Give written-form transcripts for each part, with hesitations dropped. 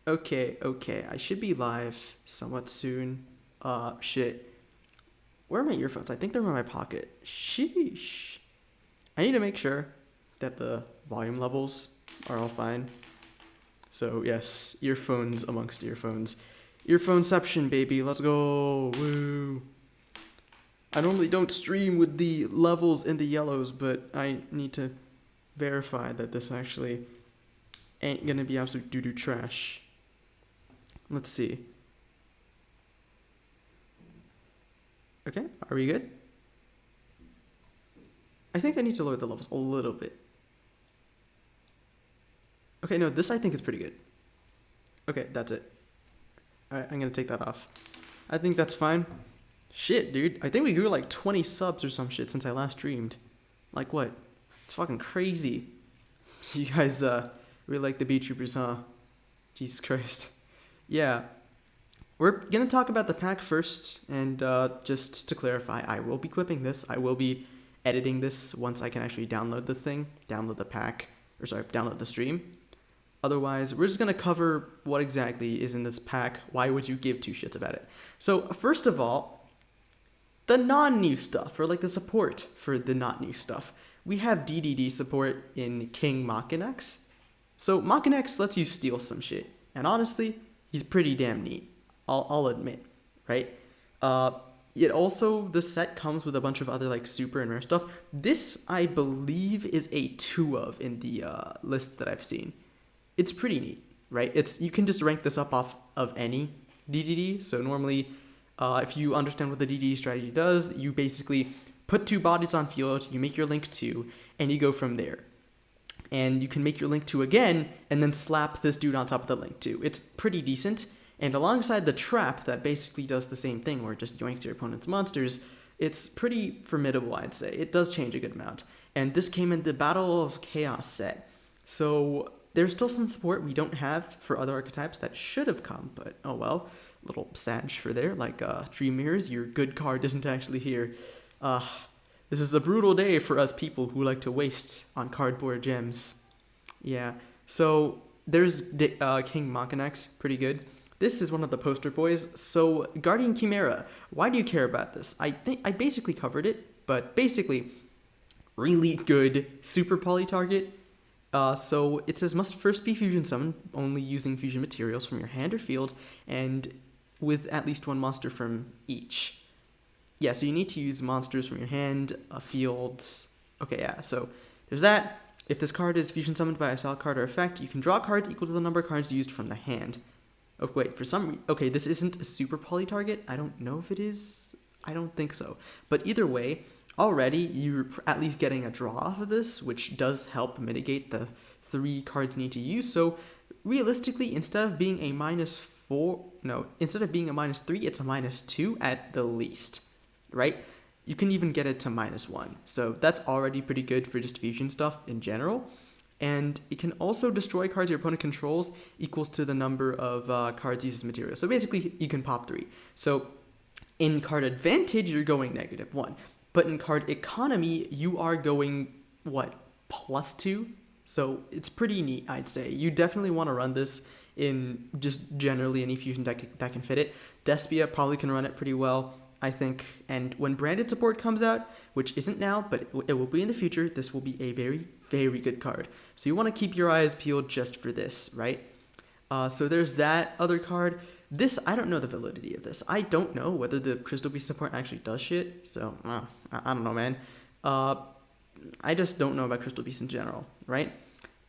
Okay. I should be live somewhat soon. Shit. Where are my earphones? I think they're in my pocket. Sheesh. I need to make sure that the volume levels are all fine. So, yes, earphones amongst earphones. Earphoneception, baby. Let's go. Woo. I normally don't stream with the levels in the yellows, but I need to verify that this actually ain't gonna be absolute doo-doo trash. Let's see. Okay, are we good? I think I need to lower the levels a little bit. Okay, no, this I think is pretty good. Okay, that's it. Alright, I'm gonna take that off. I think that's fine. Shit, dude. I think we grew like 20 subs or some shit since I last streamed. Like what? It's fucking crazy. You guys really like the Beetroopers, huh? Jesus Christ. Yeah. We're gonna talk about the pack first, and just to clarify, I will be clipping this. I will be editing this once I can actually download the thing, download the pack, or sorry, download the stream. Otherwise, we're just gonna cover what exactly is in this pack. Why would you give two shits about it? So first of all, the non-new stuff, or like the support for the not new stuff. We have DDD support in King Machinex. So Machinex lets you steal some shit, and honestly, he's pretty damn neat. I'll admit, right? It also, the set comes with a bunch of other like super and rare stuff. This, I believe, is a 2 of in the lists that I've seen. It's pretty neat, right? You can just rank this up off of any DDD. So normally, if you understand what the DDD strategy does, you basically put 2 bodies on field, you make your link 2, and you go from there. And you can make your link 2 again, and then slap this dude on top of the link 2. It's pretty decent. And alongside the trap that basically does the same thing, where it just yoinks your opponent's monsters, it's pretty formidable, I'd say. It does change a good amount. And this came in the Battle of Chaos set. So there's still some support we don't have for other archetypes that should have come, but oh well. Little sag for there, like Dream Mirrors, your good card isn't actually here. This is a brutal day for us people who like to waste on cardboard gems. Yeah, so there's King Machinex, pretty good. This is one of the poster boys. So Guardian Chimera, why do you care about this? I think I basically covered it, but basically really good super poly target. So it says must first be fusion summoned, only using fusion materials from your hand or field, and with at least 1 monster from each. Yeah, so you need to use monsters from your hand, fields. Okay, yeah, so there's that. If this card is fusion summoned by a spell card or effect, you can draw cards equal to the number of cards used from the hand. Oh, wait, okay, this isn't a super poly target. I don't know if it is. I don't think so. But either way, already you're at least getting a draw off of this, which does help mitigate the 3 cards you need to use. So realistically, instead of being a instead of being a -3, it's a -2 at the least, right? You can even get it to -1. So that's already pretty good for just fusion stuff in general. And it can also destroy cards your opponent controls equals to the number of cards used as material. So basically, you can pop 3. So in card advantage, you're going -1. But in card economy, you are going, what, +2? So it's pretty neat, I'd say. You definitely want to run this in just generally any fusion deck that can fit it. Despia probably can run it pretty well, I think. And when branded support comes out, which isn't now, but it will be in the future, this will be a very, very good card. So you want to keep your eyes peeled just for this, right? So there's that other card. This, I don't know the validity of this. I don't know whether the Crystal Beast support actually does shit. So, I don't know, man. I just don't know about Crystal Beast in general, right?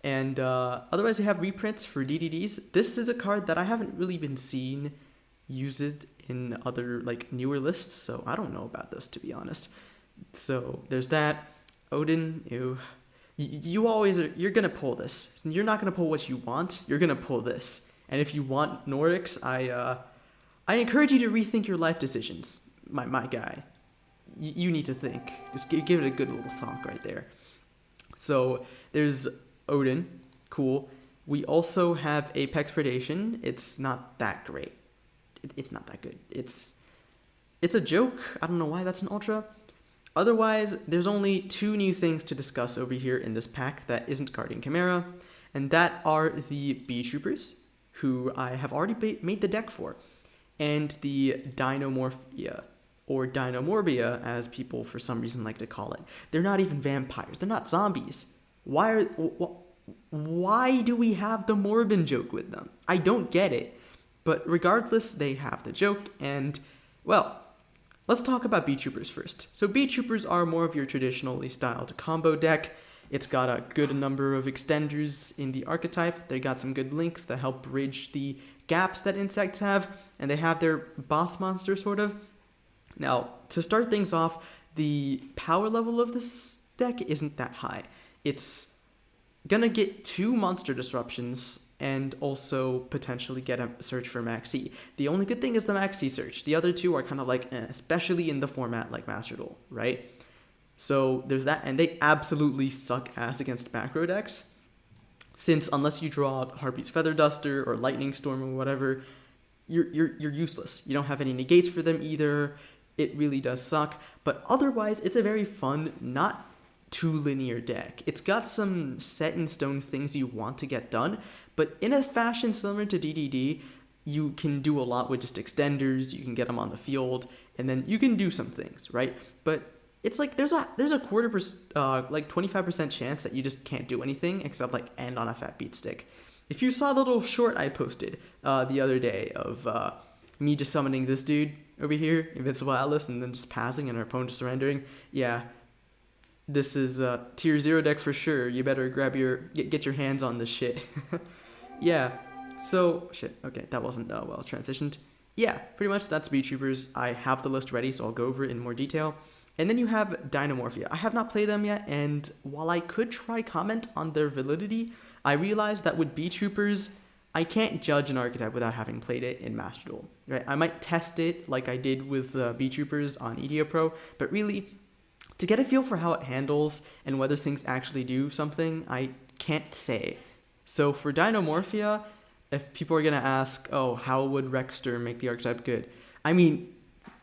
And otherwise, we have reprints for DDDs. This is a card that I haven't really been seen use it in other like newer lists, so I don't know about this, to be honest. So there's that. Odin, you always are, you're gonna pull this. You're not gonna pull what you want. You're gonna pull this. And if you want Norix, I encourage you to rethink your life decisions, my guy. You need to think. Just give it a good little thonk right there. So there's Odin, cool. We also have Apex Predation. It's not that great. It's not that good. It's a joke. I don't know why that's an ultra. Otherwise, there's only 2 new things to discuss over here in this pack that isn't Guardian Chimera, and that are the Beetroopers, who I have already made the deck for, and the Dinomorphia, or Dinomorbia, as people for some reason like to call it. They're not even vampires. They're not zombies. Why do we have the Morbin joke with them? I don't get it. But regardless, they have the joke, and, well, let's talk about Beetroopers first. So Beetroopers are more of your traditionally styled combo deck. It's got a good number of extenders in the archetype. They got some good links that help bridge the gaps that insects have, and they have their boss monster, sort of. Now, to start things off, the power level of this deck isn't that high. It's gonna get 2 monster disruptions and also potentially get a search for Max C. The only good thing is the Max C search. The other 2 are kind of like, especially in the format like Master Duel, right? So there's that, and they absolutely suck ass against macro decks, since unless you draw Harpy's Feather Duster or Lightning Storm or whatever, you're useless. You don't have any negates for them either. It really does suck, but otherwise it's a very fun, not too linear deck. It's got some set in stone things you want to get done, but in a fashion similar to DDD, you can do a lot with just extenders. You can get them on the field, and then you can do some things, right? But it's like there's a 25% chance that you just can't do anything except like end on a fat beat stick. If you saw the little short I posted the other day of me just summoning this dude over here, Invincible Atlas, and then just passing and our opponent just surrendering, yeah, this is a tier 0 deck for sure. You better grab get your hands on this shit. Yeah, so, shit, okay, that wasn't well transitioned. Yeah, pretty much that's Beetroopers. I have the list ready, so I'll go over it in more detail. And then you have Dinomorphia. I have not played them yet, and while I could try comment on their validity, I realized that with Beetroopers, I can't judge an archetype without having played it in Master Duel, right? I might test it like I did with Beetroopers on EDO Pro, but really, to get a feel for how it handles and whether things actually do something, I can't say. So for Dinomorphia, if people are going to ask, oh, how would Rexter make the archetype good? I mean,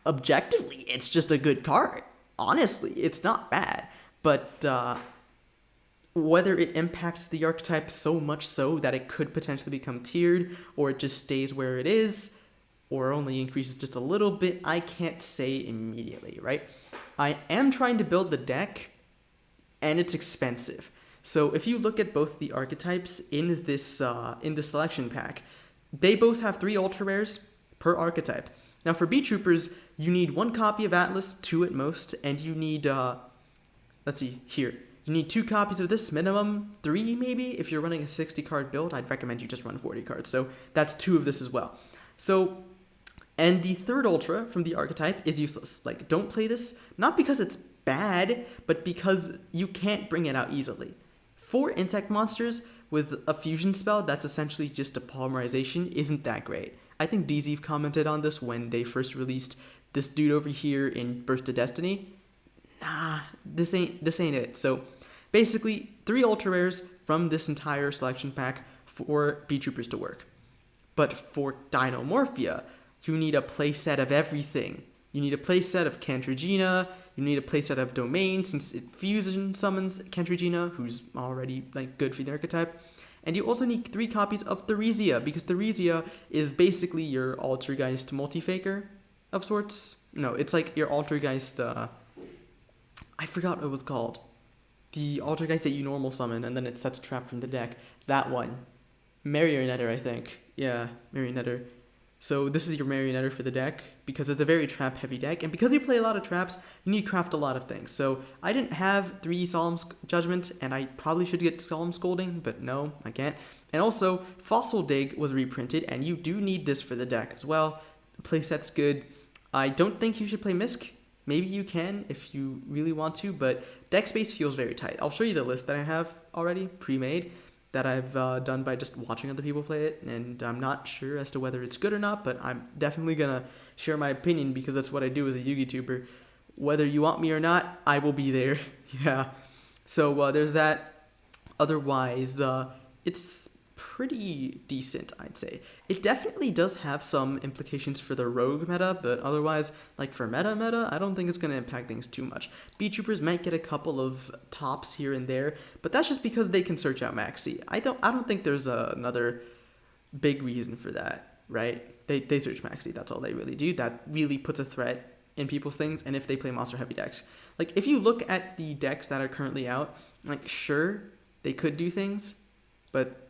objectively, it's just a good card. Honestly, it's not bad. But whether it impacts the archetype so much so that it could potentially become tiered, or it just stays where it is, or only increases just a little bit, I can't say immediately, right? I am trying to build the deck, and it's expensive. So if you look at both the archetypes in this selection pack, they both have 3 ultra rares per archetype. Now for Beetroopers, you need 1 copy of Atlas, 2 at most, and you need let's see here. You need 2 copies of this, minimum 3 maybe. If you're running a 60 card build, I'd recommend you just run 40 cards. So that's 2 of this as well. So, and the 3rd ultra from the archetype is useless. Like, don't play this, not because it's bad, but because you can't bring it out easily. For insect monsters with a fusion spell that's essentially just a polymerization isn't that great. I think DZ commented on this when they first released this dude over here in Burst of Destiny. Nah, this ain't it. So basically 3 ultra rares from this entire selection pack for Beetroopers to work. But for Dinomorphia, you need a playset of everything. You need a playset of Cantrigina. You need a playset of Domain, since it fusion summons Cantrigina, who's already like good for the archetype. And you also need 3 copies of Theresia, because Theresia is basically your Altergeist multi-faker of sorts. No, it's like your Altergeist, I forgot what it was called. The Altergeist that you normal summon, and then it sets a trap from the deck. That one. Marionetter, I think. Yeah, Marionetter. So this is your Marionetter for the deck, because it's a very trap-heavy deck, and because you play a lot of traps, you need to craft a lot of things. So I didn't have 3 Solemn Judgment, and I probably should get Solemn Scolding, but no, I can't. And also, Fossil Dig was reprinted, and you do need this for the deck as well. The playset's good. I don't think you should play Misk. Maybe you can if you really want to, but deck space feels very tight. I'll show you the list that I have already, pre-made, that I've done by just watching other people play it, and I'm not sure as to whether it's good or not, but I'm definitely gonna share my opinion because that's what I do as a Yugi-tuber. Whether you want me or not, I will be there. Yeah. So there's that. Otherwise, it's pretty decent, I'd say. It definitely does have some implications for the rogue meta, but otherwise, like for meta, I don't think it's going to impact things too much. Beetroopers might get a couple of tops here and there, but that's just because they can search out Maxi. I don't think there's another big reason for that, right? They search Maxi, that's all they really do. That really puts a threat in people's things, and if they play monster heavy decks. Like, if you look at the decks that are currently out, like, sure, they could do things, but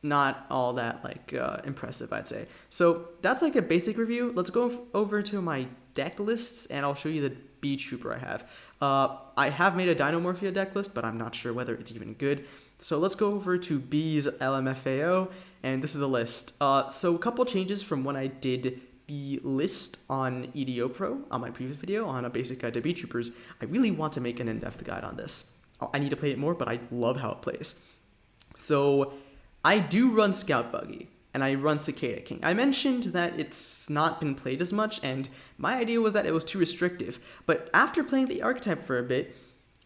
not all that, like, impressive, I'd say. So that's, like, a basic review. Let's go over to my deck lists, and I'll show you the Beetrooper I have. I have made a Dinomorbphia deck list, but I'm not sure whether it's even good. So let's go over to B's LMFAO, and this is the list. So a couple changes from when I did the list on EDO Pro on my previous video on a basic guide to Beetroopers. I really want to make an in-depth guide on this. I need to play it more, but I love how it plays. So I do run Scout Buggy, and I run Cicada King. I mentioned that it's not been played as much, and my idea was that it was too restrictive. But after playing the archetype for a bit,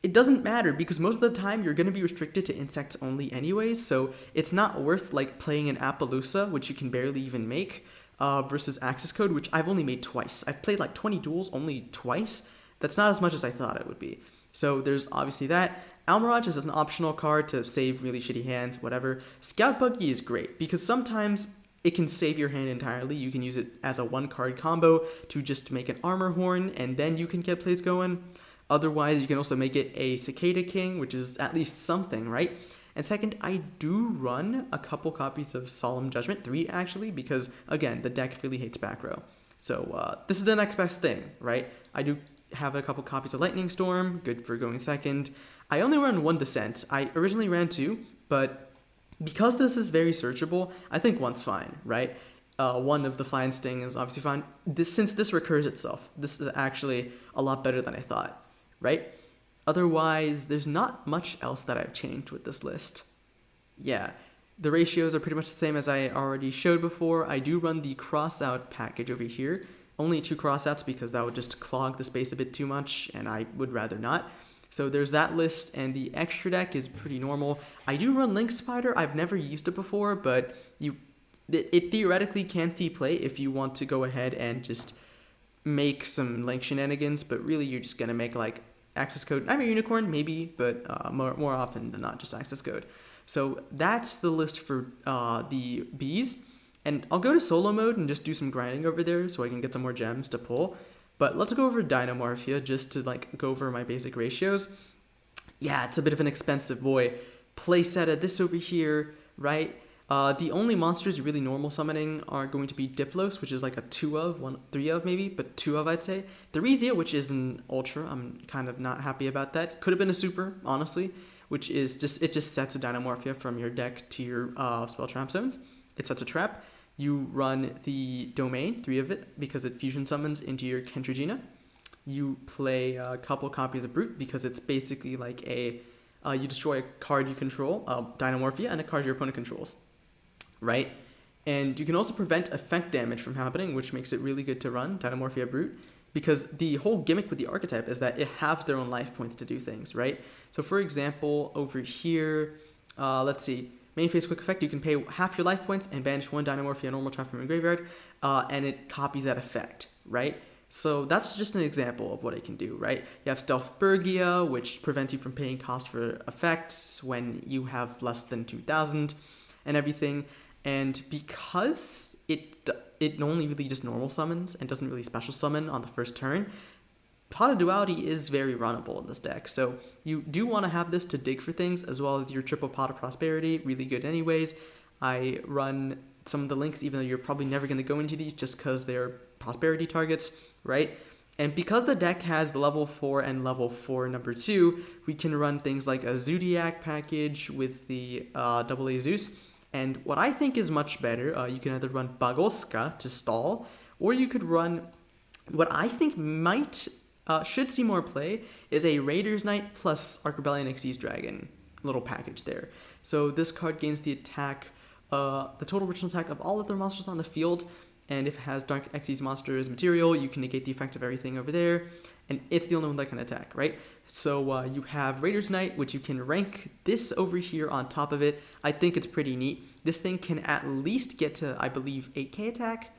it doesn't matter, because most of the time you're going to be restricted to insects only anyways, so it's not worth, like, playing an Appaloosa, which you can barely even make, versus Access Code, which I've only made twice. I've played like 20 duels only twice. That's not as much as I thought it would be. So there's obviously that. Almirage is an optional card to save really shitty hands, whatever. Scout Buggy is great, because sometimes it can save your hand entirely. You can use it as a one-card combo to just make an Armor Horn, and then you can get plays going. Otherwise, you can also make it a Cicada King, which is at least something, right? And second, I do run a couple copies of Solemn Judgment, 3 actually, because, again, the deck really hates back row. So this is the next best thing, right? I do have a couple copies of Lightning Storm, good for going second. I only run 1 Descent. I originally ran 2, but because this is very searchable, I think 1's fine, right? 1 of the Fly and Sting is obviously fine. Since this recurs itself, this is actually a lot better than I thought, right? Otherwise, there's not much else that I've changed with this list. Yeah, the ratios are pretty much the same as I already showed before. I do run the crossout package over here. Only 2 crossouts because that would just clog the space a bit too much, and I would rather not. So there's that list, and the extra deck is pretty normal. I do run Link Spider. I've never used it before, but it theoretically can play if you want to go ahead and just make some Link shenanigans, but really you're just going to make, like, Access Code. I'm a Unicorn, maybe, but more often than not, just Access Code. So that's the list for the Bs. And I'll go to solo mode and just do some grinding over there so I can get some more gems to pull. But let's go over Dinomorphia just to, like, go over my basic ratios. Yeah, it's a bit of an expensive boy. Playset of this over here, right? The only monsters really normal summoning are going to be Diplos, which is like a 3 of maybe, but 2 of I'd say. Theresia, which is an Ultra, I'm kind of not happy about that. Could have been a Super, honestly, which is it just sets a Dinomorphia from your deck to your spell trap zones. It sets a trap. You run the Domain, 3 of it, because it fusion summons into your Kentrigina. You play a couple copies of Brute because it's basically like you destroy a card you control, Dinomorphia, and a card your opponent controls. Right? And you can also prevent effect damage from happening, which makes it really good to run Dinomorphia Brute, because the whole gimmick with the archetype is that it halves their own life points to do things, right? So for example, over here, let's see, main phase quick effect, you can pay half your life points and banish 1 Dinomorphia normal trap from your graveyard, and it copies that effect, right? So that's just an example of what it can do, right? You have Stealth Bergia, which prevents you from paying cost for effects when you have less than 2,000 and everything. And because it only really just normal summons and doesn't really special summon on the first turn, Pot of Duality is very runnable in this deck. So you do want to have this to dig for things, as well as your triple Pot of Prosperity, really good anyways. I run some of the links, even though you're probably never going to go into these just because they're Prosperity targets, right? And because the deck has level 4 and level 4 number 2, we can run things like a Zodiac package with the AA Zeus. And what I think is much better, you can either run Bagoska to stall, or you could run what I think should see more play, is a Raider's Knight plus Archrebellion Xyz Dragon little package there. So this card gains the attack, the total original attack of all other monsters on the field, and if it has Dark Xyz monsters material, you can negate the effect of everything over there, and it's the only one that can attack, right? So you have Raider's Knight, which you can rank this over here on top of it. I think it's pretty neat. This thing can at least get to, I believe, 8k attack.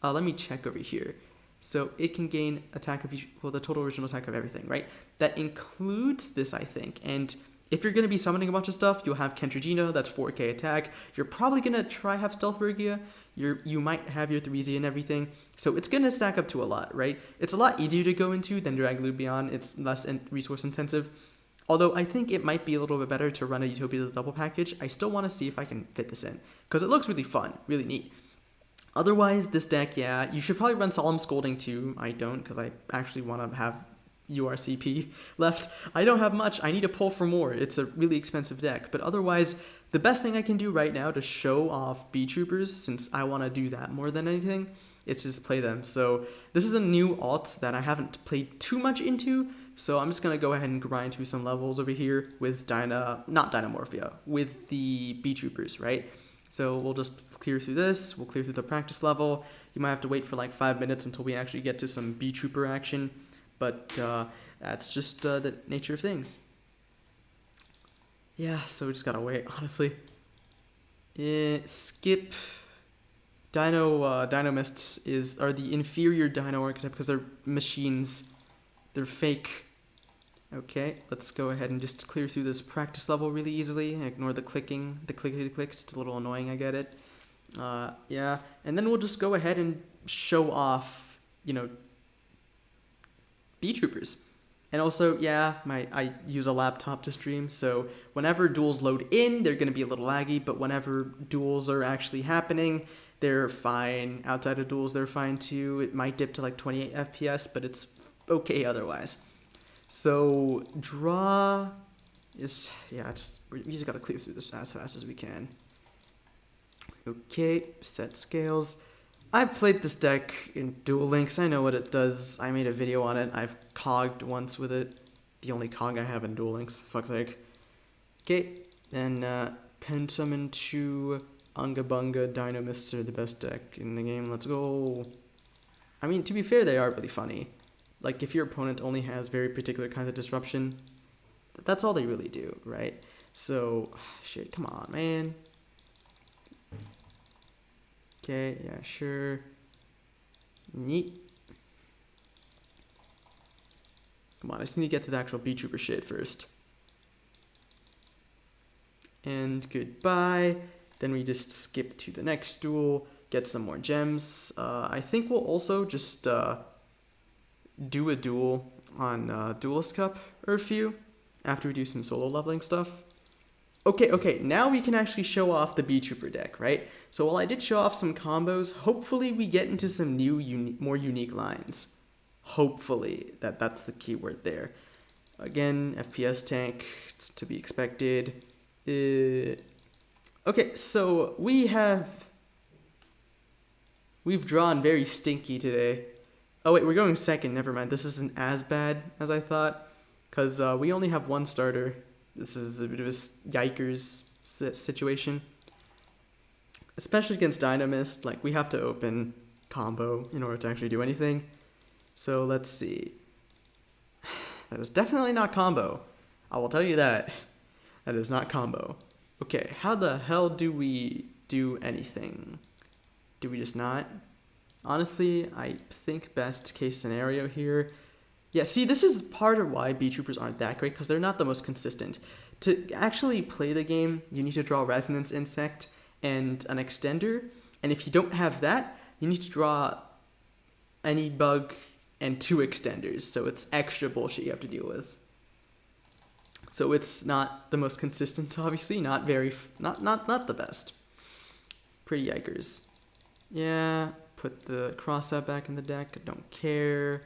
Let me check over here. So it can gain attack of the total original attack of everything, right? That includes this, I think. And If you're going to be summoning a bunch of stuff, you'll have Kentrigina, that's 4k attack. You're probably going to try have Stealth Bergia. You might have your Therese and everything. So it's going to stack up to a lot, right? It's a lot easier to go into than Draglubion. It's less resource intensive. Although I think it might be a little bit better to run a Utopia the double package. I still want to see if I can fit this in, because it looks really fun, really neat. Otherwise, this deck, yeah, you should probably run Solemn Scolding too. I don't, because I actually want to have URCP left. I don't have much. I need to pull for more. It's a really expensive deck. But otherwise, the best thing I can do right now to show off Beetroopers, since I want to do that more than anything, is just play them. So this is a new alt that I haven't played too much into. So I'm just going to go ahead and grind through some levels over here with not Dinomorphia, with the Beetroopers, right? So we'll just clear through this. We'll clear through the practice level. You might have to wait for like 5 minutes until we actually get to some Beetrooper action. But that's just the nature of things. Yeah, so we just gotta wait, honestly. Skip. Dinomists are the inferior Dino archetype because they're machines. They're fake. Okay, let's go ahead and just clear through this practice level really easily. Ignore the clicking, the clickety-clicks. It's a little annoying, I get it. Yeah, and then we'll just go ahead and show off, you know, Beetroopers. And also, yeah, I use a laptop to stream, so whenever duels load in, they're going to be a little laggy, but whenever duels are actually happening, they're fine. Outside of duels, they're fine too. It might dip to like 28 FPS, but it's okay otherwise. So, draw is, yeah, we just got to clear through this as fast as we can. Okay, set scales. I've played this deck in Duel Links. I know what it does. I made a video on it. I've cogged once with it. The only cog I have in Duel Links, fuck's sake. Okay, and Pen Summon 2 Unga Bunga Dinomists are the best deck in the game. Let's go. I mean, to be fair, they are really funny. Like, if your opponent only has very particular kinds of disruption, that's all they really do, right? So, shit, come on, man. Okay, yeah, sure. Neat. Come on, I just need to get to the actual Beetrooper shit first. And goodbye. Then we just skip to the next duel, get some more gems. I think we'll also just do a duel on Duelist Cup or a few after we do some solo leveling stuff. Okay, now we can actually show off the Beetrooper deck, right? So while I did show off some combos, hopefully we get into some new, more unique lines. Hopefully, that's the key word there. Again, FPS tank, it's to be expected. Okay, so we've drawn very stinky today. Oh wait, we're going second, never mind. This isn't as bad as I thought, because we only have one starter. This is a bit of a yikers situation. Especially against Dynamist, like, we have to open combo in order to actually do anything. So let's see. That is definitely not combo. I will tell you that. That is not combo. Okay, how the hell do we do anything? Do we just not? Honestly, I think best case scenario here. Yeah, see, this is part of why Beetroopers aren't that great, because they're not the most consistent. To actually play the game, you need to draw Resonance Insect and an Extender, and if you don't have that, you need to draw any bug and 2 Extenders, so it's extra bullshit you have to deal with. So it's not the most consistent, obviously, not the best. Pretty yikers. Yeah, put the cross out back in the deck, I don't care.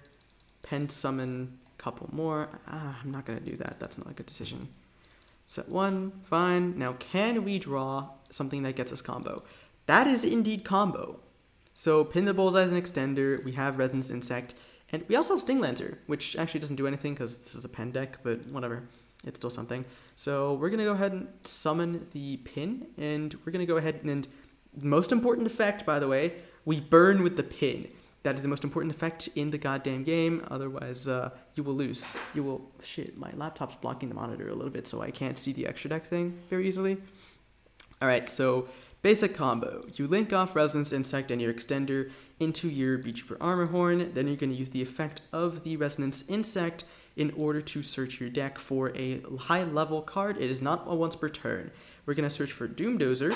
Pen Summon a couple more. I'm not going to do that. That's not a good decision. Set 1, fine. Now, can we draw something that gets us combo? That is indeed combo. So, Pin the Bullseye as an Extender. We have Resonance Insect. And we also have Sting Lancer, which actually doesn't do anything because this is a pen deck, but whatever. It's still something. So, we're going to go ahead and summon the Pin. And we're going to go ahead and, most important effect, by the way, we burn with the Pin. That is the most important effect in the goddamn game. Otherwise, you will lose. You will... Shit, my laptop's blocking the monitor a little bit, so I can't see the extra deck thing very easily. Alright, so basic combo. You link off Resonance Insect and your Extender into your Beetrooper Armor Horn. Then you're going to use the effect of the Resonance Insect in order to search your deck for a high level card. It is not a once per turn. We're going to search for Doomdozer.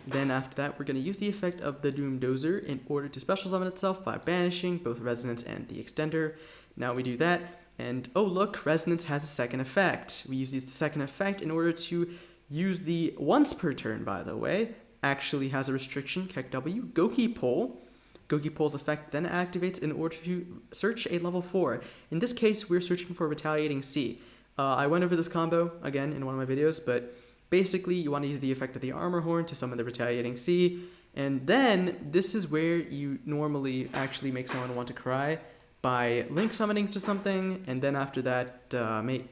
Then after that, we're going to use the effect of the Doomdozer in order to special summon itself by banishing both Resonance and the Extender. Now we do that, and oh look, Resonance has a second effect. We use the second effect in order to use the once per turn, by the way. Actually has a restriction, Keck W, Goki Pole. Goki Pole's effect then activates in order to search a level 4. In this case, we're searching for Retaliating C. I went over this combo again in one of my videos, but basically you want to use the effect of the Armor Horn to summon the Retaliating C, and then this is where you normally actually make someone want to cry by link summoning to something, and then after that,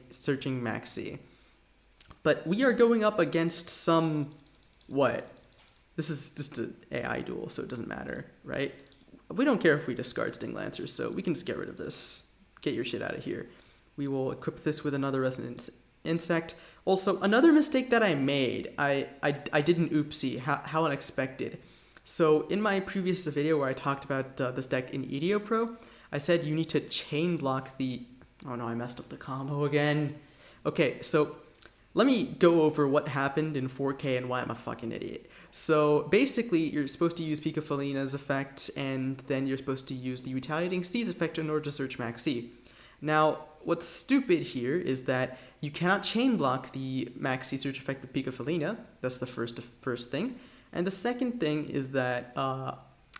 searching Max C. But we are going up against some, what? This is just an AI duel, so it doesn't matter, right? We don't care if we discard Sting Lancers, so we can just get rid of this. Get your shit out of here. We will equip this with another Resonance Insect. Also, another mistake that I made, I did an oopsie, how unexpected. So in my previous video where I talked about this deck in EDO Pro, I said you need to chain block the, oh no, I messed up the combo again. Okay, so let me go over what happened in 4K and why I'm a fucking idiot. So basically, you're supposed to use Pika Felina's effect, and then you're supposed to use the Retaliating C's effect in order to search Max C. Now, what's stupid here is that you cannot chain block the Max C search effect with Pika Felina. That's the first thing. And the second thing is that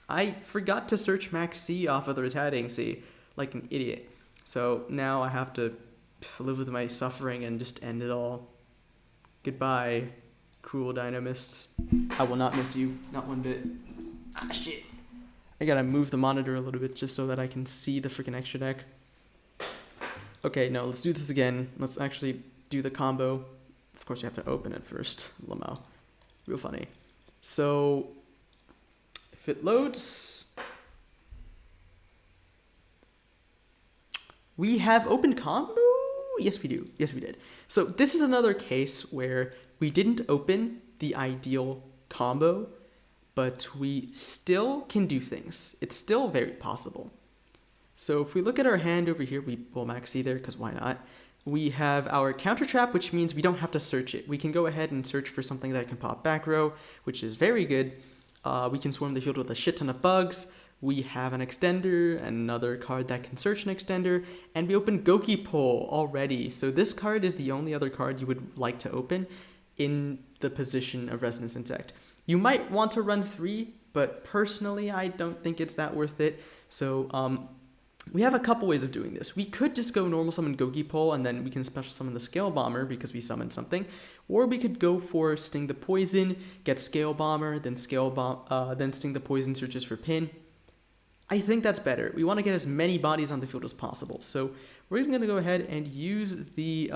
I forgot to search Max C off of the Retaliating C, like an idiot. So now I have to live with my suffering and just end it all. Goodbye, cruel Dynamists. I will not miss you, not one bit. Ah, shit. I gotta move the monitor a little bit just so that I can see the freaking extra deck. Okay, no, let's do this again. Let's actually do the combo. Of course, you have to open it first. Lamau. Real funny. So, if it loads... We have open combo? Yes, we do. Yes, we did. So this is another case where we didn't open the ideal combo, but we still can do things. It's still very possible. So if we look at our hand over here, we will Max C there, because why not? We have our counter trap, which means we don't have to search it. We can go ahead and search for something that can pop back row, which is very good. We can swarm the field with a shit ton of bugs. We have an extender, another card that can search an extender, and we open Goki Pole already. So this card is the only other card you would like to open in the position of Resonance Insect. You might want to run 3, but personally I don't think it's that worth it. So we have a couple ways of doing this. We could just go normal summon Goki Pole, and then we can special summon the Scale Bomber because we summoned something. Or we could go for Sting the Poison, get Scale Bomber, then then Sting the Poison searches for Pin. I think that's better. We want to get as many bodies on the field as possible. So we're going to go ahead and use the...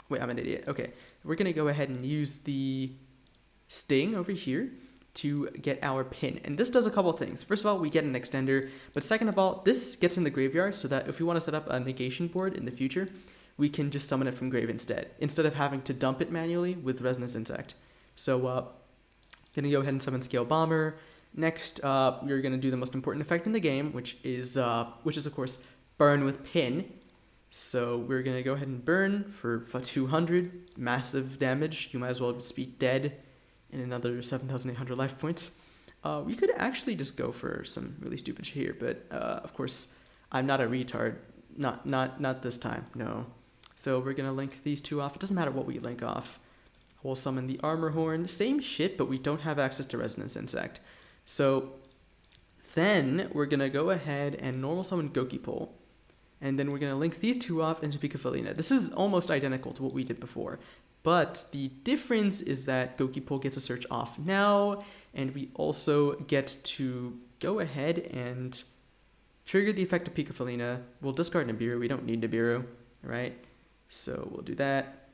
wait, I'm an idiot. Okay. We're going to go ahead and use the Sting over here to get our Pin. And this does a couple of things. First of all, we get an extender. But second of all, this gets in the graveyard so that if we want to set up a negation board in the future, we can just summon it from grave instead of having to dump it manually with Resonance Insect. So going to go ahead and summon Scale Bomber. Next, we're going to do the most important effect in the game, which is of course burn with Pin. So we're going to go ahead and burn for 200 massive damage. You might as well just be dead in another 7,800 life points. We could actually just go for some really stupid shit here, but of course I'm not a retard. Not this time. No. So we're going to link these two off. It doesn't matter what we link off. We'll summon the Armor Horn. Same shit, but we don't have access to Resonance Insect. So then we're going to go ahead and normal summon Goki Pole. And then we're going to link these two off into Pika Felina. This is almost identical to what we did before. But the difference is that Goki Pole gets a search off now. And we also get to go ahead and trigger the effect of Pika Felina. We'll discard Nibiru. We don't need Nibiru, right? So we'll do that.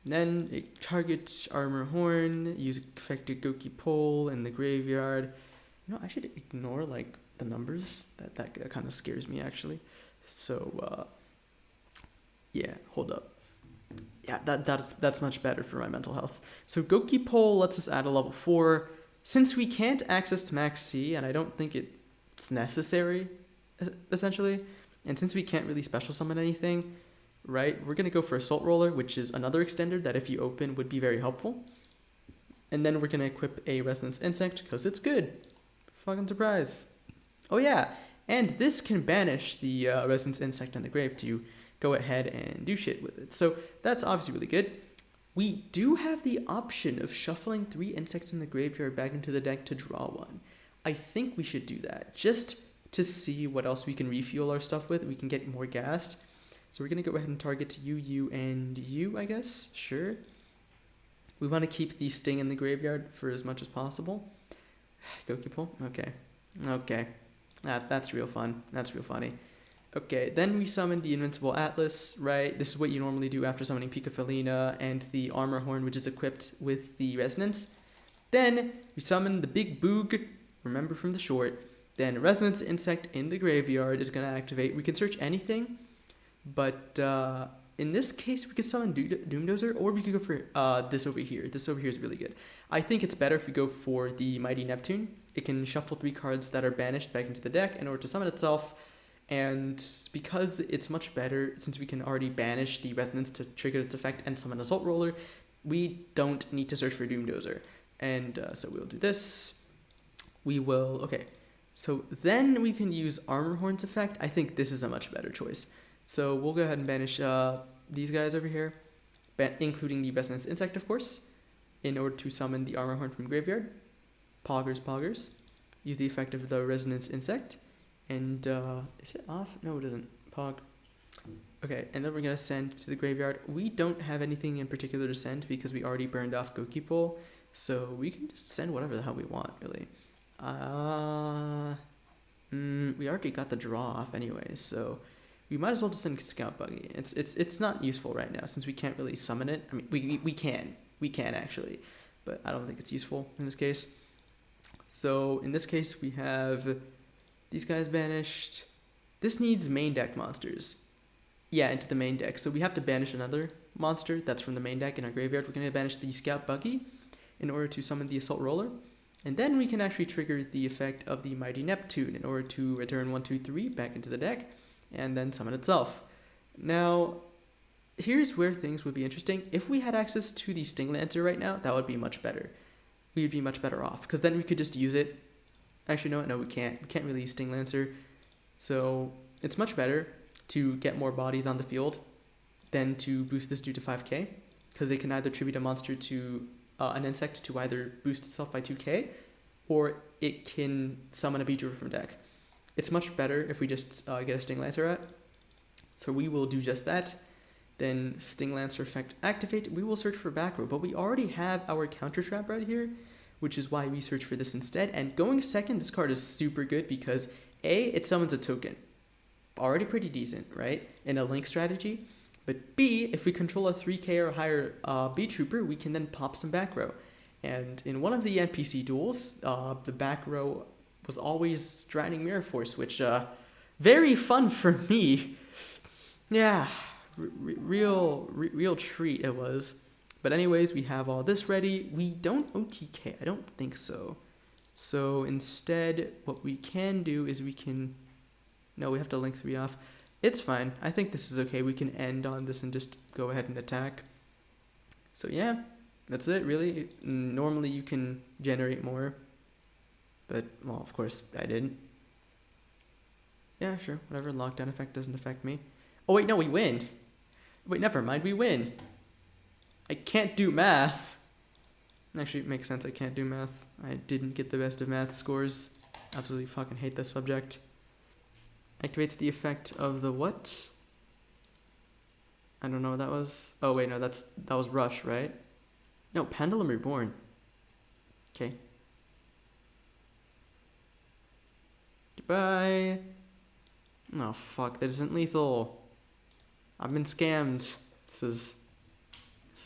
Then it targets Armor Horn, use effective Goki Pole in the graveyard. You know, I should ignore like the numbers. That kind of scares me actually. So yeah, hold up. Yeah, that's much better for my mental health. So Goki Pole lets us add a level 4. Since we can't access to Max C, and I don't think it's necessary, essentially, and since we can't really special summon anything, right? We're gonna go for Assault Roller, which is another extender that if you open would be very helpful. And then we're gonna equip a Resonance Insect because it's good. Fucking surprise. Oh yeah, and this can banish the Resonance Insect on the grave to go ahead and do shit with it. So that's obviously really good. We do have the option of shuffling 3 insects in the graveyard back into the deck to draw one. I think we should do that just to see what else we can refuel our stuff with. We can get more gassed. So we're gonna go ahead and target you, and you, I guess. Sure. We want to keep the Sting in the graveyard for as much as possible. Goki pull. Okay. Okay. That's real fun. That's real funny. Okay, then we summon the Invincible Atlas, right? This is what you normally do after summoning Pika Felina and the Armor Horn, which is equipped with the Resonance. Then we summon the Big Boog, remember from the short. Then Resonance Insect in the graveyard is going to activate. We can search anything, but in this case, we could summon Doomdozer, or we could go for this over here. This over here is really good. I think it's better if we go for the Mighty Neptune. It can shuffle 3 cards that are banished back into the deck in order to summon itself. And because it's much better, since we can already banish the Resonance to trigger its effect and summon Assault Roller, we don't need to search for Doomdozer. And so we'll do this. We will, okay. So then we can use Armor Horn's effect. I think this is a much better choice. So we'll go ahead and banish these guys over here, including the Resonance Insect, of course, in order to summon the Armor Horn from graveyard. Poggers. Use the effect of the Resonance Insect. And, is it off? No, it isn't. Pog. Okay, and then we're going to send to the graveyard. We don't have anything in particular to send because we already burned off Goki Pull. So we can just send whatever the hell we want, really. We already got the draw off anyways, so we might as well just send Scout Buggy. It's not useful right now since we can't really summon it. I mean, we can actually, but I don't think it's useful in this case. So in this case, we have these guys banished. This needs main deck monsters. Yeah, into the main deck. So we have to banish another monster that's from the main deck in our graveyard. We're going to banish the Scout Buggy in order to summon the Assault Roller. And then we can actually trigger the effect of the Mighty Neptune in order to return 1, 2, 3 back into the deck and then summon itself. Now, here's where things would be interesting. If we had access to the Sting Lancer right now, that would be much better. We would be much better off because then we could just use it. Actually, no, we can't. We can't really use Sting Lancer. So it's much better to get more bodies on the field than to boost this dude to 5k because they can either tribute a monster to an insect to either boost itself by 2k or it can summon a Beetrooper from deck. It's much better if we just get a Sting Lancer out. So we will do just that. Then Sting Lancer effect activate. We will search for back row, but we already have our counter trap right here, which is why we search for this instead. And going second, this card is super good because A, it summons a token. Already pretty decent, right? In a link strategy. But B, if we control a 3k or higher Beetrooper, we can then pop some back row. And in one of the NPC duels, the back row was always Drowning Mirror Force, which very fun for me. Yeah, real treat it was. But anyways, we have all this ready. We don't OTK, I don't think so. So instead, what we can do is we can... No, we have to link 3 off. It's fine. I think this is okay. We can end on this and just go ahead and attack. So yeah, that's it, really. Normally you can generate more. But, well, of course, I didn't. Yeah, sure. Whatever. Lockdown effect doesn't affect me. Oh, wait, no, we win. Wait, never mind. We win. I can't do math. Actually, it makes sense. I can't do math. I didn't get the best of math scores. Absolutely fucking hate this subject. Activates the effect of the what? I don't know what that was. Oh, wait, no, that was Rush, right? No, Pendulum Reborn. Okay. Goodbye. Oh, fuck, that isn't lethal. I've been scammed. This is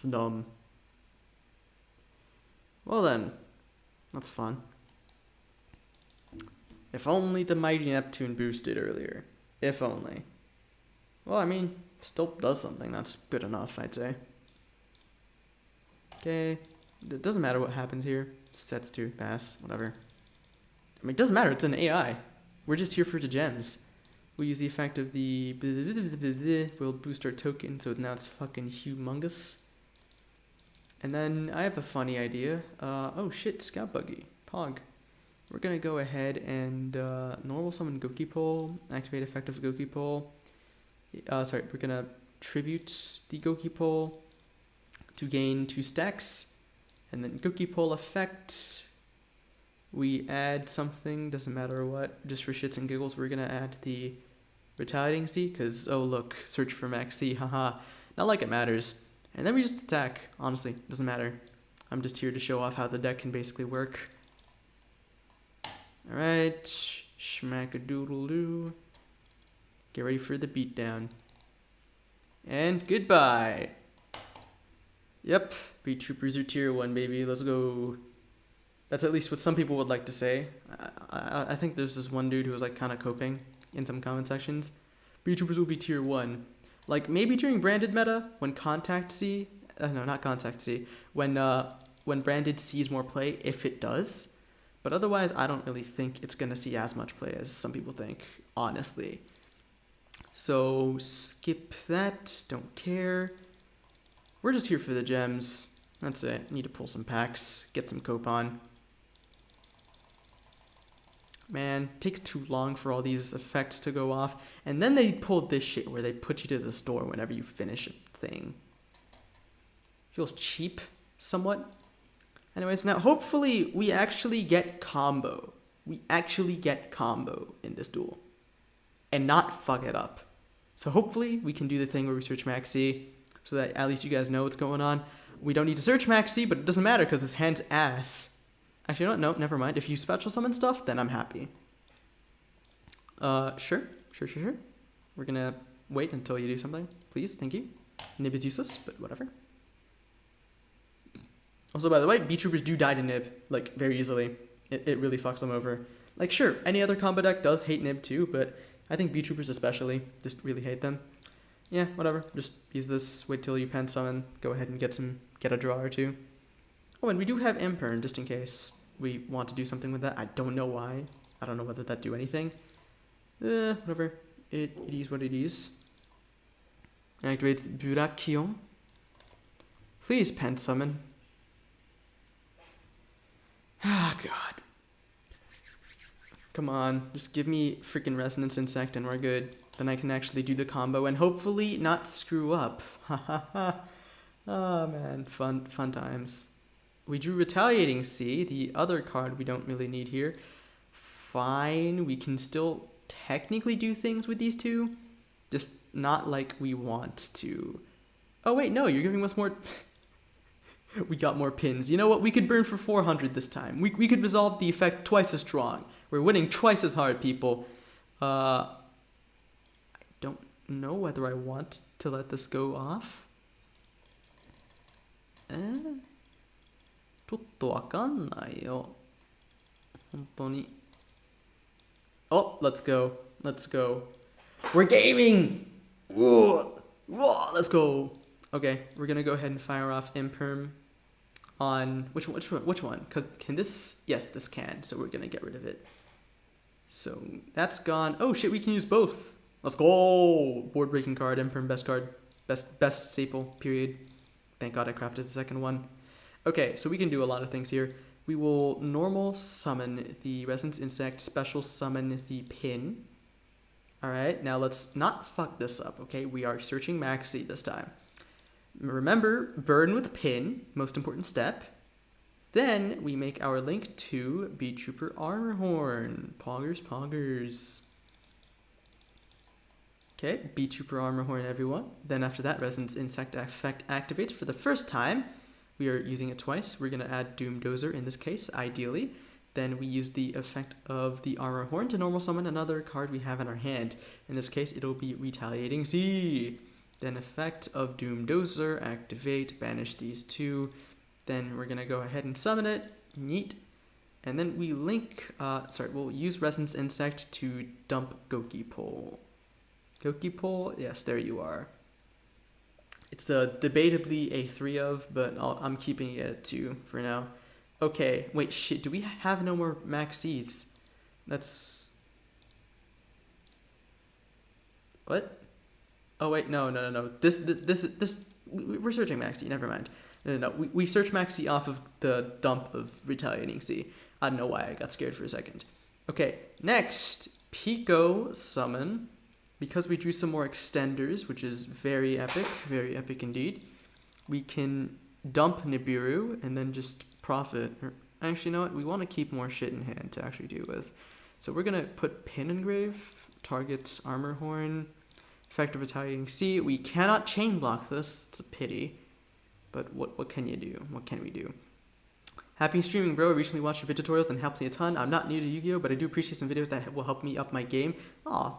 dumb. Well then, that's fun. If only the Mighty Neptune boosted earlier. If only. Well, I mean, still does something. That's good enough, I'd say. Okay. It doesn't matter what happens here. Sets to pass, whatever. I mean, it doesn't matter. It's an AI. We're just here for the gems. We'll use the effect of the we'll boost our token, so now it's fucking humongous. And then I have a funny idea. Oh shit, scout buggy, pog. We're gonna go ahead and normal summon Gokipole, activate effect of Gokipole. Sorry, we're gonna tribute the Gokipole to gain 2 stacks, and then Gokipole effect. We add something, doesn't matter what, just for shits and giggles. We're gonna add the retaliating C, because oh look, search for max C, haha. Not like it matters. And then we just attack. Honestly, doesn't matter. I'm just here to show off how the deck can basically work. Alright, schmack-a-doodle-doo. Get ready for the beatdown. And goodbye. Yep, Beetroopers are tier 1, baby. Let's go. That's at least what some people would like to say. I think there's this one dude who was like kind of coping in some comment sections. Beetroopers will be tier 1. Like maybe during branded meta, when Contact C, no, not Contact C, when branded sees more play, if it does. But otherwise, I don't really think it's gonna see as much play as some people think, honestly. So skip that, don't care. We're just here for the gems. That's it. Need to pull some packs, get some coupon. Man, takes too long for all these effects to go off. And then they pulled this shit where they put you to the store whenever you finish a thing. Feels cheap, somewhat. Anyways, now hopefully we actually get combo. We actually get combo in this duel. And not fuck it up. So hopefully we can do the thing where we search Maxi, so that at least you guys know what's going on. We don't need to search Maxi, but it doesn't matter because this hand's ass. Actually, you know what? No, never mind. If you special summon stuff, then I'm happy. Sure. We're gonna wait until you do something. Please, thank you. Nib is useless, but whatever. Also, by the way, Beetroopers do die to Nib, like, very easily. It really fucks them over. Like, sure, any other combo deck does hate Nib too, but I think Beetroopers especially just really hate them. Yeah, whatever. Just use this, wait till you pen summon, go ahead and get a draw or 2. Oh, and we do have Imperm, just in case we want to do something with that. I don't know why. I don't know whether that do anything. Whatever. It is what it is. Activates Burakion. Please pen summon. Ah, God. Come on, just give me freaking Resonance Insect and we're good. Then I can actually do the combo and hopefully not screw up. Ha ha ha. Oh man, fun times. We drew Retaliating C, the other card we don't really need here. Fine, we can still technically do things with these two, just not like we want to. Oh wait, no, you're giving us more... We got more pins. You know what, we could burn for 400 this time. We could resolve the effect twice as strong. We're winning twice as hard, people. I don't know whether I want to let this go off. ちょっとわかんないよ。本当に。Oh, let's go. Let's go. We're gaming! Whoa, let's go. Okay, we're gonna go ahead and fire off Imperm on which one? Cause can this? Yes, this can. So we're gonna get rid of it. So that's gone. Oh shit, we can use both. Let's go. Board breaking card, Imperm, best card, best staple. Period. Thank God I crafted the second one. Okay, so we can do a lot of things here. We will normal summon the Resonance Insect, special summon the pin. Alright, now let's not fuck this up, okay? We are searching Maxi this time. Remember, burn with pin, most important step. Then we make our link to Beetrooper Armor Horn. Poggers. Okay, Beetrooper Armor Horn, everyone. Then after that, Resonance Insect effect activates for the first time. We are using it twice. We're going to add Doom Dozer in this case, ideally. Then we use the effect of the Armor Horn to normal summon another card we have in our hand. In this case, it'll be Retaliating C. Then effect of Doom Dozer, activate, banish these two. Then we're going to go ahead and summon it. Neat. And then we link, we'll use Resonance Insect to dump Gokipole. Gokipole, yes, there you are. It's debatably a 3 of, but I'm keeping it at 2 for now. Okay, wait, shit, do we have no more Maxis? That's... What? Oh wait, no. We're searching Maxi. Never mind. No. We search Maxi off of the dump of Retaliating Sea. I don't know why I got scared for a second. Okay, next Pico summon. Because we drew some more extenders, which is very epic indeed. We can dump Nibiru and then just profit. Or actually, you know what? We want to keep more shit in hand to actually deal with. So we're gonna put Pin Engrave, targets Armor Horn, effect of Retaliating Sea. We cannot chain block this. It's a pity. But what can you do? What can we do? Happy streaming, bro. I recently watched your video tutorials and helps me a ton. I'm not new to Yu-Gi-Oh, but I do appreciate some videos that will help me up my game. Aw,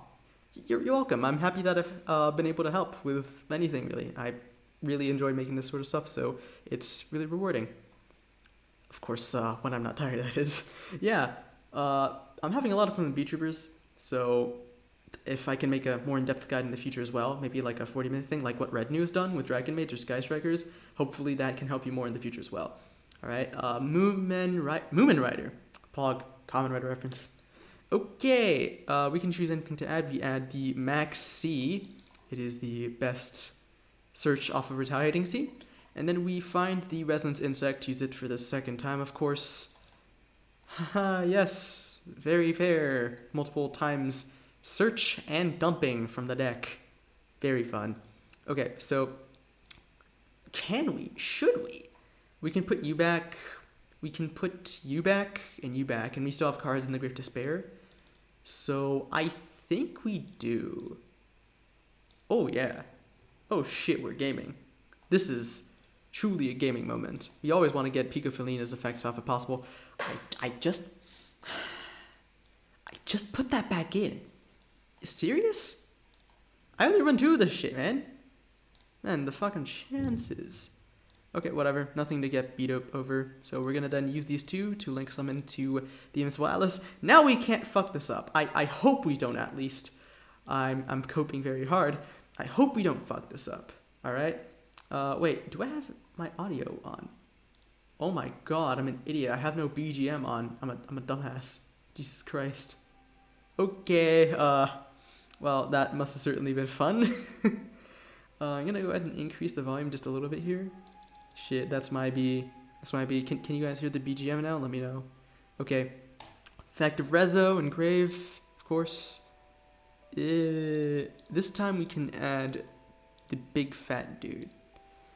you're welcome. I'm happy that I've been able to help with anything, really. I really enjoy making this sort of stuff, so it's really rewarding. Of course, when I'm not tired, that is. Yeah, I'm having a lot of fun with Beetroopers, so if I can make a more in-depth guide in the future as well, maybe like a 40-minute thing, like what Red New has done with DragonBite or Sky Strikers, hopefully that can help you more in the future as well. All right, Moomin Rider, Pog, Common Rider reference. Okay, we can choose anything to add. We add the Max C. It is the best search off of Retaliating Sea. And then we find the Resonance Insect, use it for the second time, of course. Haha, yes, very fair. Multiple times search and dumping from the deck. Very fun. Okay, so should we? We can put you back. We can put you back, and we still have cards in the Grave to spare. So I think we do. Oh yeah. Oh shit, we're gaming. This is truly a gaming moment. We always want to get Pico Felina's effects off if possible. I just put that back in. Serious? I only run 2 of this shit, man. Man, the fucking chances. Okay, whatever. Nothing to get beat up over. So we're gonna then use these 2 to link some into the Invincible Atlas. Now we can't fuck this up. I hope we don't, at least. I'm coping very hard. I hope we don't fuck this up. Alright? Wait, do I have my audio on? Oh my god, I'm an idiot. I have no BGM on. I'm a dumbass. Jesus Christ. Okay, well, that must have certainly been fun. I'm gonna go ahead and increase the volume just a little bit here. Shit, that's my B. Can you guys hear the BGM now? Let me know. Okay. Effect of Rezo and Grave, of course. This time we can add the big fat dude.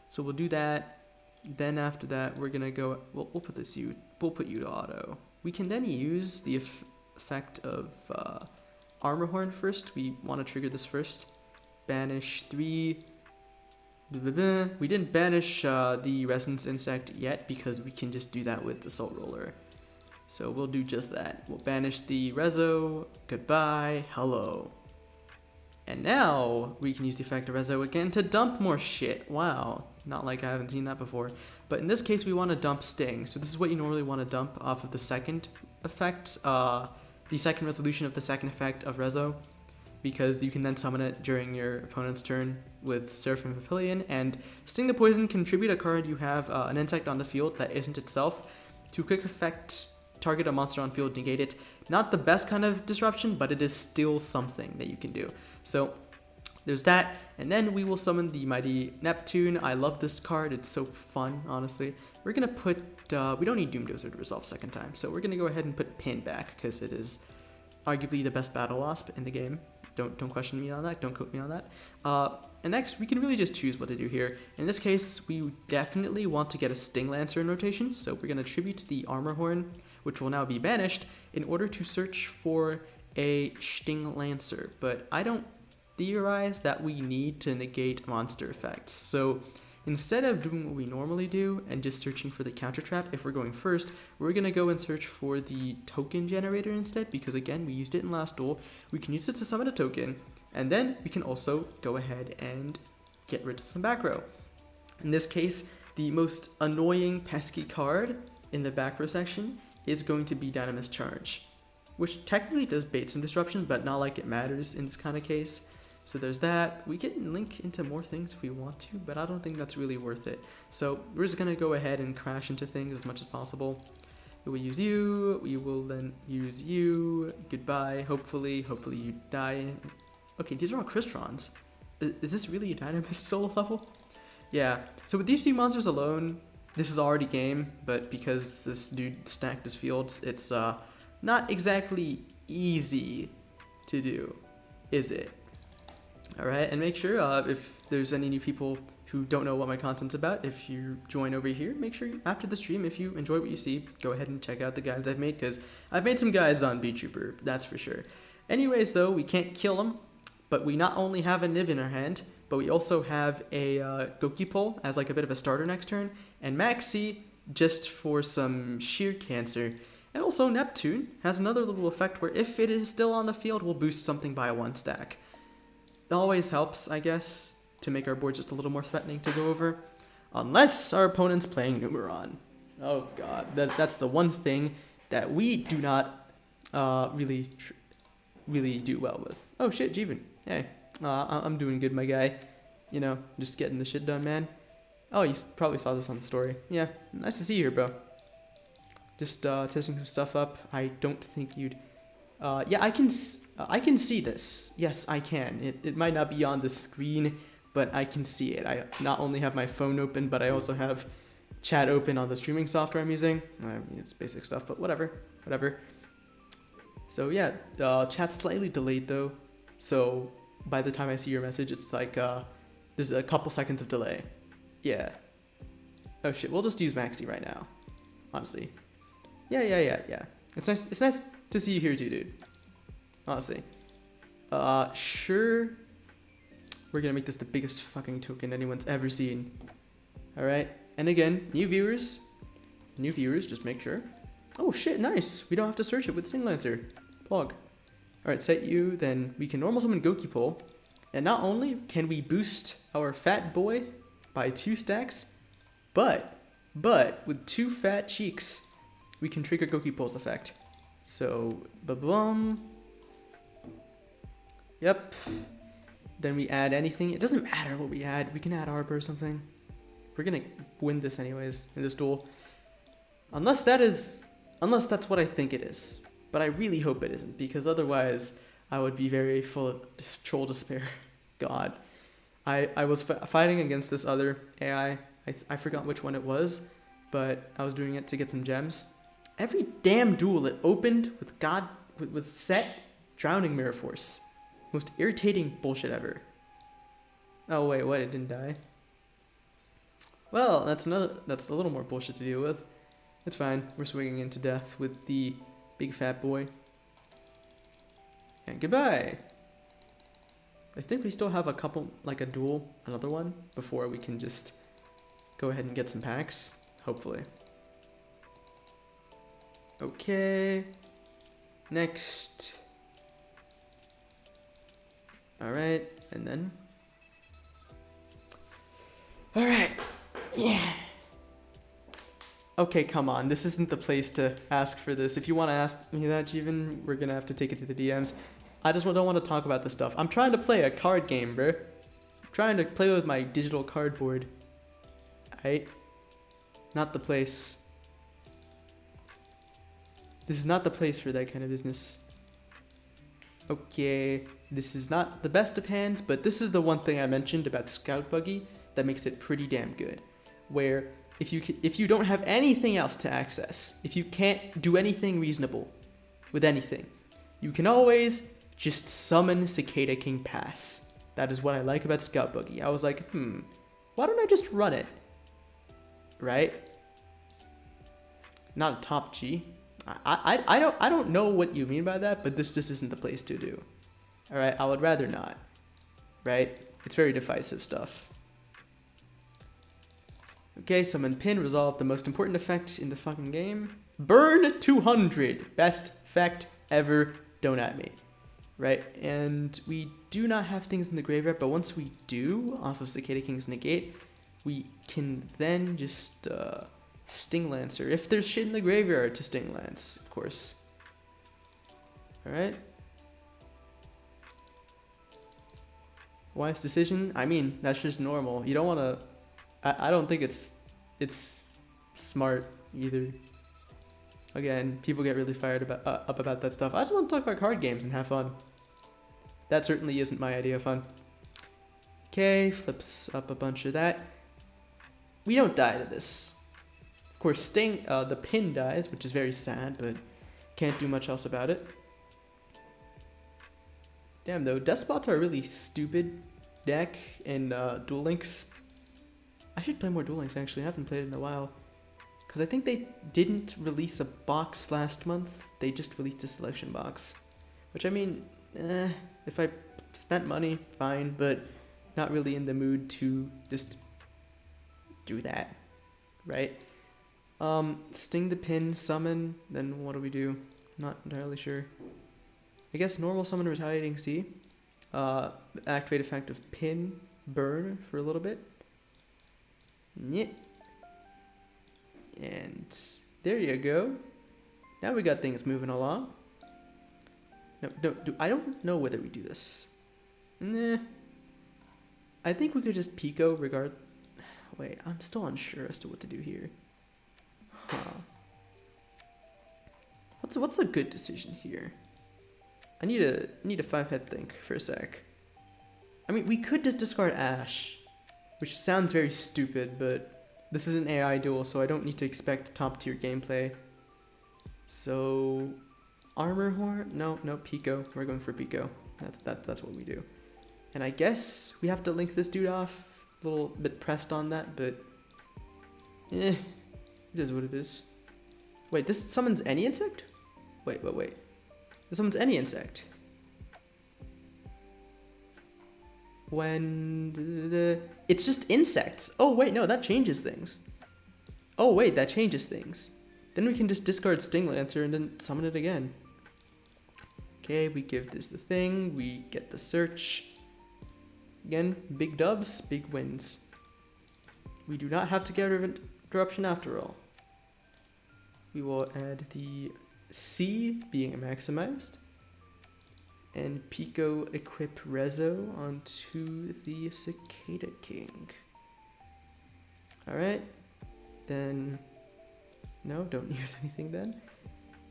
So we'll do that. Then after that, we're gonna go. We'll put this you. We'll put you to auto. We can then use the effect of Armor Horn first. We want to trigger this first. Banish 3. We didn't banish the Resonance Insect yet because we can just do that with the Salt Roller. So we'll do just that. We'll banish the Rezo. Goodbye. Hello. And now we can use the effect of Rezo again to dump more shit. Wow. Not like I haven't seen that before. But in this case, we want to dump Sting. So this is what you normally want to dump off of the second effect. The second resolution of the second effect of Rezo. Because you can then summon it during your opponent's turn with Seraphim Papillion, and Sting the Poison can contribute a card you have an insect on the field that isn't itself. To quick effect, target a monster on field, negate it. Not the best kind of disruption, but it is still something that you can do. So there's that, and then we will summon the Mighty Neptune. I love this card, it's so fun, honestly. We're gonna put, we don't need Doomdozer to resolve second time, so we're gonna go ahead and put Pin back, because it is arguably the best Battle Wasp in the game. Don't question me on that, don't quote me on that. And next, we can really just choose what to do here. In this case, we definitely want to get a Sting Lancer in rotation, so we're going to tribute the Armor Horn, which will now be banished, in order to search for a Sting Lancer. But I don't theorize that we need to negate monster effects. So instead of doing what we normally do and just searching for the counter trap, if we're going first, we're going to go and search for the token generator instead, because again, we used it in last duel. We can use it to summon a token, and then we can also go ahead and get rid of some back row. In this case, the most annoying pesky card in the back row section is going to be Dynamis Charge, which technically does bait some disruption, but not like it matters in this kind of case. So there's that. We can link into more things if we want to, but I don't think that's really worth it. So we're just gonna go ahead and crash into things as much as possible. We use you, we will then use you. Goodbye. Hopefully you die. Okay, these are all Cristrons. Is this really a Dynamist solo level? Yeah, so with these few monsters alone, this is already game, but because this dude stacked his fields, it's not exactly easy to do, is it? Alright, and make sure if there's any new people who don't know what my content's about, if you join over here, make sure after the stream, if you enjoy what you see, go ahead and check out the guides I've made, because I've made some guides on Beetrooper, that's for sure. Anyways though, we can't kill him, but we not only have a Nib in our hand, but we also have a Gokipole as like a bit of a starter next turn, and Maxi just for some sheer cancer. And also Neptune has another little effect where if it is still on the field, we'll boost something by 1 stack. It always helps, I guess, to make our board just a little more threatening to go over. Unless our opponent's playing Numeron. Oh god, that's the one thing that we do not really do well with. Oh shit, Jeevan. Hey, I'm doing good, my guy. You know, just getting the shit done, man. Oh, you probably saw this on the story. Yeah, nice to see you here, bro. Just testing some stuff up. I don't think you'd... yeah, I can see this. Yes, I can. It might not be on the screen, but I can see it. I not only have my phone open, but I also have chat open on the streaming software I'm using. I mean, it's basic stuff, but whatever. So yeah, chat's slightly delayed though. So by the time I see your message, it's like there's a couple seconds of delay. Yeah. Oh shit, we'll just use Maxi right now. Honestly. Yeah. It's nice to see you here too, dude. Honestly. Sure. We're gonna make this the biggest fucking token anyone's ever seen. Alright. And again, new viewers, just make sure. Oh shit, nice. We don't have to search it with Sting Lancer. Plug. Alright, set you, then we can normal summon Gokipole. And not only can we boost our fat boy by 2 stacks, but with 2 fat cheeks, we can trigger Gokipole's effect. So, ba-bum. Yep. Then we add anything. It doesn't matter what we add. We can add Arbor or something. We're gonna win this anyways, in this duel. Unless that's what I think it is. But I really hope it isn't, because otherwise I would be very full of troll despair. God. I was fighting against this other AI. I forgot which one it was, but I was doing it to get some gems. Every damn duel it opened with set Drowning Mirror Force. Most irritating bullshit ever. Oh wait, what? It didn't die. Well, that's a little more bullshit to deal with. It's fine. We're swinging into death with the big fat boy. And goodbye. I think we still have a couple, like a duel, another one, before we can just go ahead and get some packs. Hopefully. Okay. Next. Alright, and then... Alright. Yeah. Okay, come on. This isn't the place to ask for this. If you want to ask me that, Jeevan, we're going to have to take it to the DMs. I just don't want to talk about this stuff. I'm trying to play a card game, bro. I'm trying to play with my digital cardboard. Alright? Not the place. This is not the place for that kind of business. Okay, this is not the best of hands, but this is the one thing I mentioned about Scout Buggy that makes it pretty damn good. Where if you don't have anything else to access, if you can't do anything reasonable with anything, you can always just summon Cicada King Pass. That is what I like about Scout Buggy. I was like, why don't I just run it? Right? Not a top G. I don't know what you mean by that, but this just isn't the place to do. Alright, I would rather not. Right? It's very divisive stuff. Okay, summon Pin, resolve the most important effect in the fucking game. Burn 200! Best effect ever, don't at me. Right, and we do not have things in the graveyard, but once we do, off of Cicada King's Negate, we can then just Sting Lancer. If there's shit in the graveyard to Sting Lance, of course. Alright. Wise decision? I mean, that's just normal. You don't want to... I don't think it's smart either. Again, people get really fired up about that stuff. I just want to talk about card games and have fun. That certainly isn't my idea of fun. Okay, flips up a bunch of that. We don't die to this. Of course, Sting, the pin dies, which is very sad, but can't do much else about it. Damn, though, Despots are a really stupid deck in Duel Links. I should play more Duel Links, actually. I haven't played it in a while. Because I think they didn't release a box last month. They just released a selection box. Which, I mean, if I spent money, fine, but not really in the mood to just do that, right? Sting the pin, summon, then what do we do? Not entirely sure. I guess normal summon Retaliating Sea. Activate effect of pin, burn for a little bit. Yeah. And there you go. Now we got things moving along. No, I don't know whether we do this. Nah. I think we could just Pico regard. Wait, I'm still unsure as to what to do here. Huh. What's a good decision here? I need a 5-head think for a sec. I mean, we could just discard Ash, which sounds very stupid, but this is an AI duel, so I don't need to expect top tier gameplay. So, Armor Horn? No, Pico. We're going for Pico. That's what we do. And I guess we have to link this dude off. A little bit pressed on that, but it is what it is. Wait, this summons any insect? Wait. This summons any insect. When it's just insects. Oh wait, no, that changes things. Oh wait, that changes things. Then we can just discard Sting Lancer and then summon it again. Okay, we give this the thing. We get the search. Again, big dubs, big wins. We do not have to get rid of interruption after all. We will add the C being maximized. And Pico equip Rezo onto the Cicada King. Alright. Then, no, don't use anything then.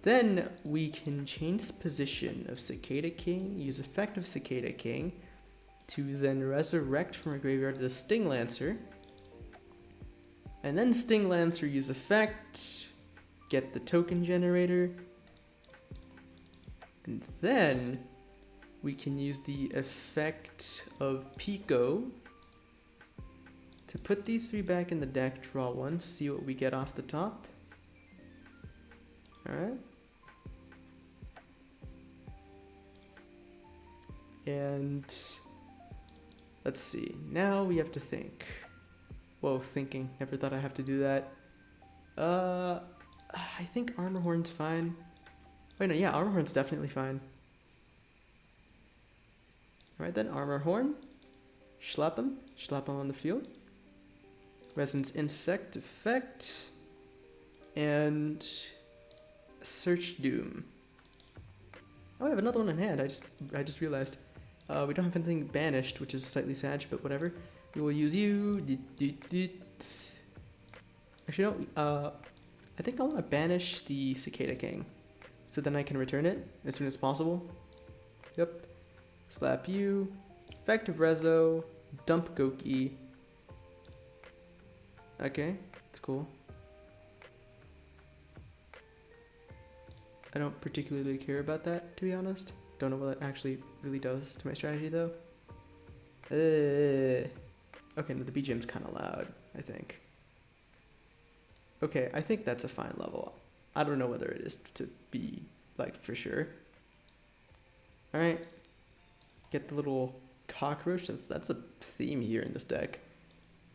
Then we can change the position of Cicada King, use effect of Cicada King, to then resurrect from our graveyard the Sting Lancer. And then Sting Lancer use effect, get the token generator. And then we can use the effect of Pico to put these 3 back in the deck, draw 1, see what we get off the top. Alright. And let's see, now we have to think. Whoa, thinking, never thought I'd have to do that. I think Armor Horn's fine. Wait, no, yeah, Armor Horn's definitely fine. Alright then, Armor Horn. Schlap him on the field. Resonance Insect effect. And Search Doom. Oh, I have another one in hand, I just realized. We don't have anything banished, which is slightly sad, but whatever. We will use you. Actually, no, I think I want to banish the Cicada King, so then I can return it as soon as possible. Yep. Slap you. Effective Rezo. Dump Goki. Okay, it's cool. I don't particularly care about that, to be honest. Don't know what that actually really does to my strategy, though. Okay, no, the BGM's kind of loud, I think. Okay, I think that's a fine level. I don't know whether it is to be, like, for sure. Alright. Get the little cockroach. That's a theme here in this deck.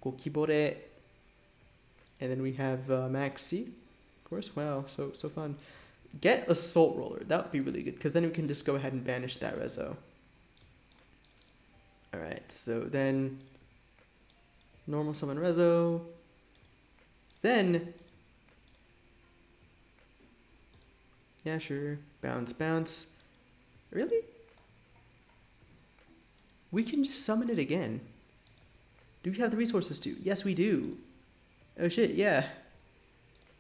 Gokibore. And then we have Maxi. Of course, wow, so fun. Get Assault Roller. That would be really good, because then we can just go ahead and banish that Rezo. Alright, so then normal summon Rezo. Then, yeah, sure. Bounce. Really? We can just summon it again. Do we have the resources to? Yes, we do. Oh shit, yeah.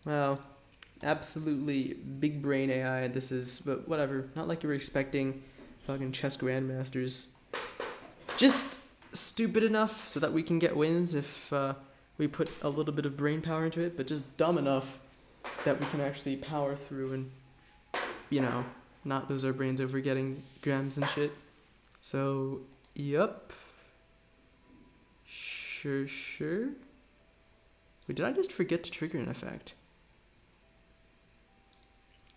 Wow. Absolutely big brain AI this is, but whatever. Not like you were expecting fucking chess grandmasters. Just stupid enough so that we can get wins if we put a little bit of brain power into it, but just dumb enough that we can actually power through and, you know, not lose our brains over getting gems and shit. So, yup. Sure. Wait, did I just forget to trigger an effect?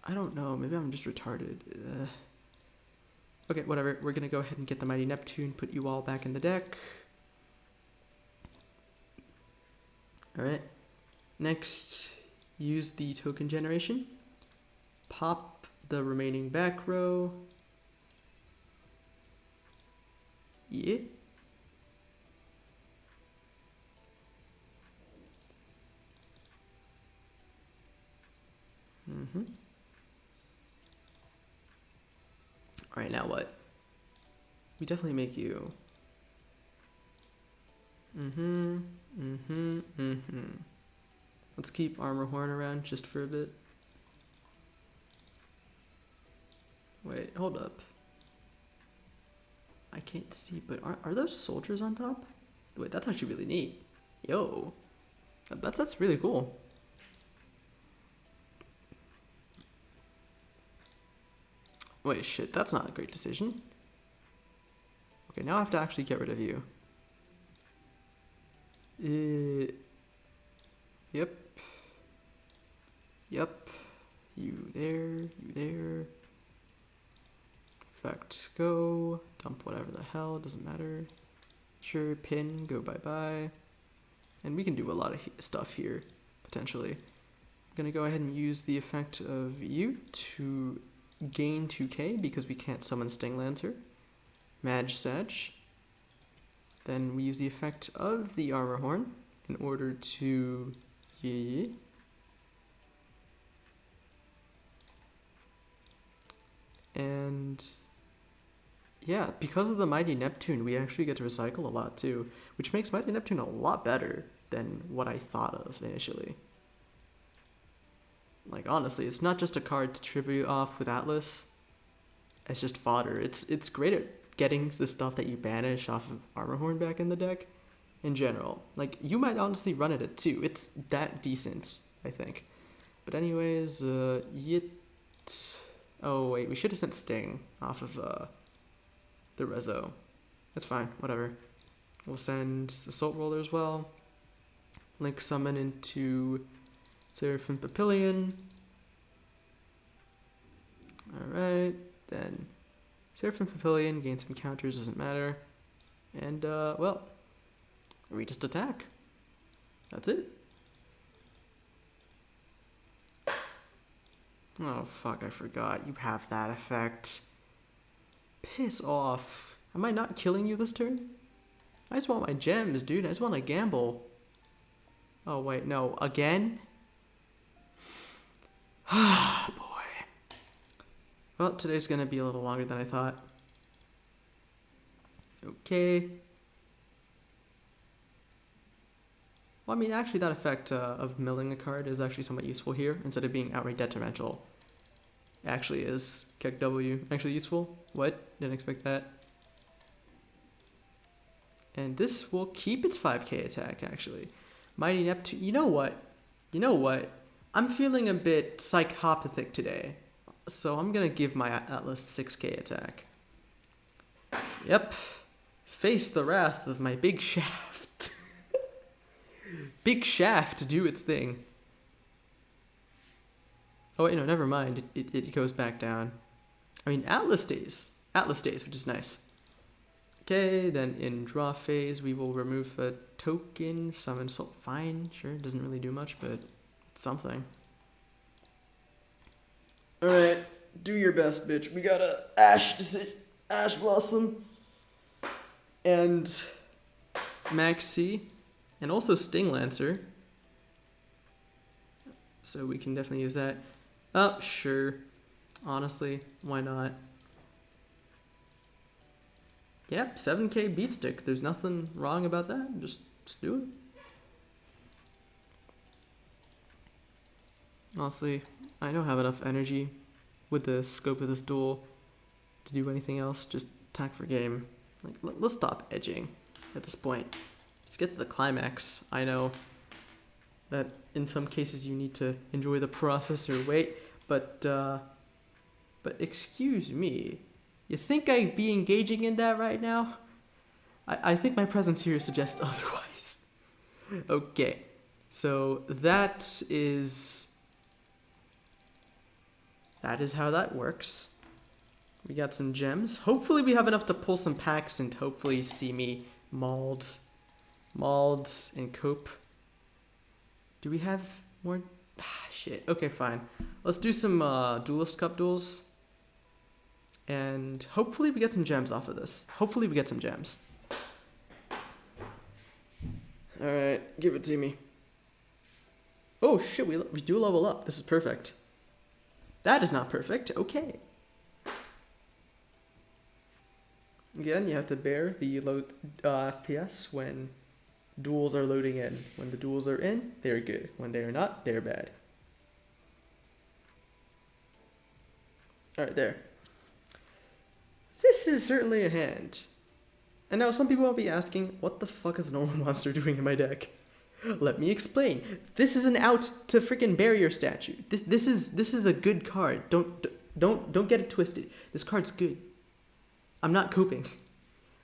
I don't know. Maybe I'm just retarded. Okay, whatever. We're gonna go ahead and get the Mighty Neptune, put you all back in the deck. Alright. Next, use the token generation. Pop the remaining back row. Yeah. Alright, now what? We definitely make you. Let's keep Armor Horn around just for a bit. Wait, hold up. I can't see, but are those soldiers on top? Wait, that's actually really neat. Yo. That's really cool. Wait, shit, that's not a great decision. Okay, now I have to actually get rid of you. Yep. You there. Effect, go. Dump whatever the hell, doesn't matter. Sure, pin, go bye-bye. And we can do a lot of stuff here, potentially. I'm gonna go ahead and use the effect of you to gain 2k because we can't summon Sting Lancer. Maj Sag. Then we use the effect of the Armor Horn in order to... And... yeah, because of the Mighty Neptune, we actually get to recycle a lot too, which makes Mighty Neptune a lot better than what I thought of initially. Like, honestly, it's not just a card to tribute off with Atlas. It's just fodder. It's great at getting the stuff that you banish off of Armor Horn back in the deck in general. Like, you might honestly run it at 2. It's that decent, I think. But anyways, yet... oh, wait, we should have sent Sting off of the Rezo. That's fine, whatever. We'll send Assault Roller as well. Link Summon into Seraphim Papillion. Alright, then Seraphim Papillion, gain some counters, doesn't matter. And, well, we just attack. That's it. Oh, fuck, I forgot. You have that effect. Piss off. Am I not killing you this turn? I just want my gems, dude. I just want to gamble. Oh, wait, no. Again? Ah, boy. Well, today's gonna be a little longer than I thought. Okay. Well, I mean, actually, that effect of milling a card is actually somewhat useful here, instead of being outright detrimental. It actually is. Kick W. Actually useful. What? Didn't expect that. And this will keep its 5k attack, actually. Mighty Neptune. You know what? I'm feeling a bit psychopathic today. So I'm going to give my Atlas 6k attack. Yep. Face the wrath of my big shaft. Big shaft to do its thing. Oh, wait, no, never mind. It goes back down. I mean, Atlas stays, which is nice. Okay, then in draw phase, we will remove a token, summon Salt. Fine, sure, doesn't really do much, but it's something. Alright, do your best, bitch. We got a Ash Blossom. And Maxi. And also Sting Lancer. So we can definitely use that. Oh, sure. Honestly, why not? Yep, 7k beat stick. There's nothing wrong about that. Just do it. Honestly, I don't have enough energy with the scope of this duel to do anything else. Just attack for game. Like, let's stop edging at this point. Let's get to the climax. I know that in some cases you need to enjoy the process or wait, but excuse me, you think I'd be engaging in that right now? I think my presence here suggests otherwise. Okay, so that is how that works. We got some gems. Hopefully we have enough to pull some packs and hopefully see me mauled and cope. Do we have more? Shit. Okay, fine. Let's do some Duelist Cup duels. And hopefully we get some gems off of this. Hopefully we get some gems. Alright, give it to me. Oh shit, we do level up. This is perfect. That is not perfect. Okay. Again, you have to bear the low FPS when duels are loading in. When the duels are in, they're good. When they are not, they're bad. Alright, there. This is certainly a hand. And now some people will be asking, what the fuck is a normal monster doing in my deck? Let me explain. This is an out to freaking barrier statue. This is a good card. Don't get it twisted. This card's good. I'm not coping.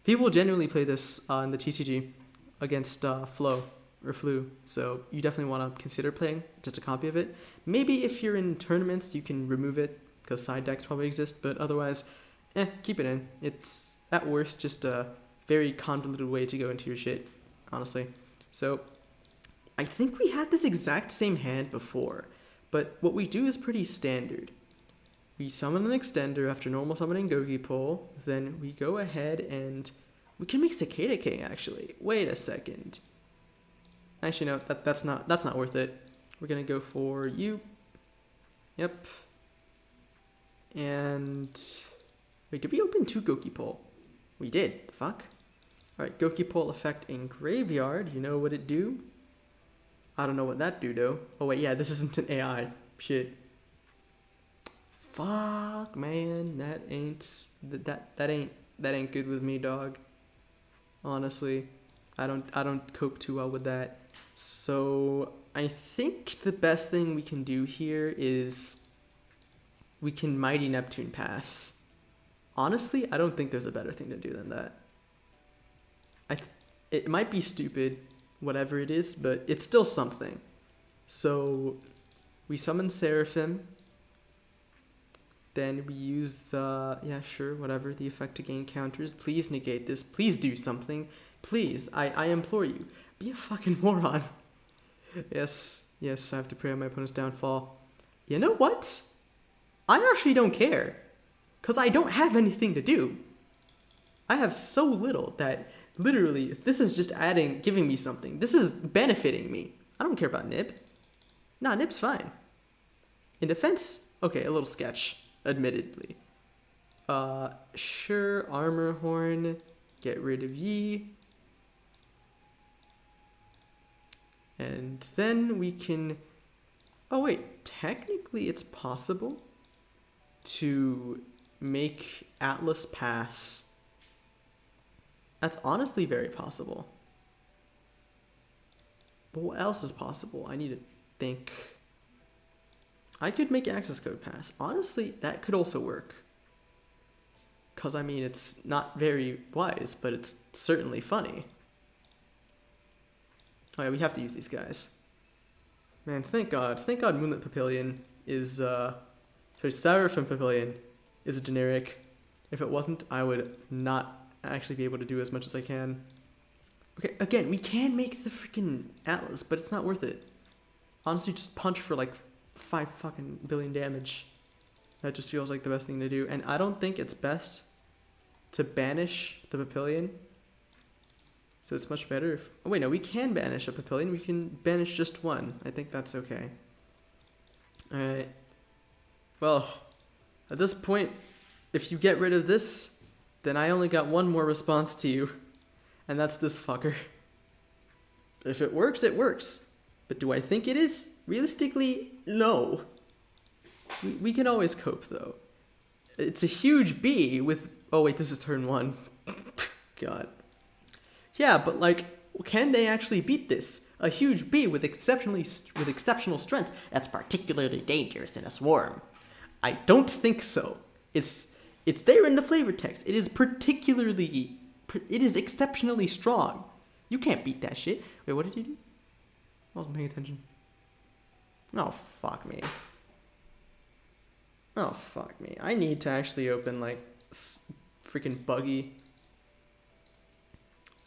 People genuinely play this in the TCG against Flu, so you definitely want to consider playing just a copy of it. Maybe if you're in tournaments, you can remove it because side decks probably exist, but otherwise, keep it in. It's at worst just a very convoluted way to go into your shit, honestly. So I think we had this exact same hand before, but what we do is pretty standard. We summon an extender after normal summoning Gogi Pull, then we go ahead and we can make Cicada King actually. Wait a second. Actually no, that's not worth it. We're gonna go for you. Yep. And wait, did we open 2 Goki Pull? We did. The fuck? Alright, Goki Pull effect in graveyard. You know what it do? I don't know what that do though. Oh wait, yeah, this isn't an AI. Shit. Fuck, man, that ain't good with me, dog. Honestly, I don't cope too well with that. So I think the best thing we can do here is we can Mighty Neptune pass. Honestly, I don't think there's a better thing to do than that. It might be stupid, whatever it is, but it's still something. So we summon Seraphim. Then we use, yeah, sure, whatever, the effect to gain counters. Please negate this. Please do something. Please, I implore you. Be a fucking moron. Yes, I have to pray on my opponent's downfall. You know what? I actually don't care. Because I don't have anything to do. I have so little that, literally, this is just giving me something. This is benefiting me. I don't care about Nib. Nah, Nib's fine. In defense, okay, a little sketch. Admittedly. Sure, Armor Horn, get rid of Yi. And then we can, oh wait, technically it's possible to make Atlas pass. That's honestly very possible. But what else is possible? I need to think. I could make access code pass. Honestly, that could also work. Because, I mean, it's not very wise, but it's certainly funny. Oh yeah, we have to use these guys. Man, thank God. Thank God Moonlit Papillion is, sorry, Seraphim Papillion is a generic. If it wasn't, I would not actually be able to do as much as I can. Okay, again, we can make the freaking Atlas, but it's not worth it. Honestly, just punch for like 5 fucking billion damage. That just feels like the best thing to do. And I don't think it's best to banish the Papillion. So it's much better if... Oh wait, no, we can banish a Papillion. We can banish just one. I think that's okay. Alright. Well, at this point, if you get rid of this, then I only got one more response to you. And that's this fucker. If it works, it works. But do I think it is? Realistically, no. We can always cope, though. It's a huge B with... Oh, wait, this is turn 1. God. Yeah, but, like, can they actually beat this? A huge B with exceptional strength that's particularly dangerous in a swarm. I don't think so. It's there in the flavor text. It is exceptionally strong. You can't beat that shit. Wait, what did you do? I wasn't paying attention. Oh, fuck me. Oh, fuck me. I need to actually open, like, freaking buggy.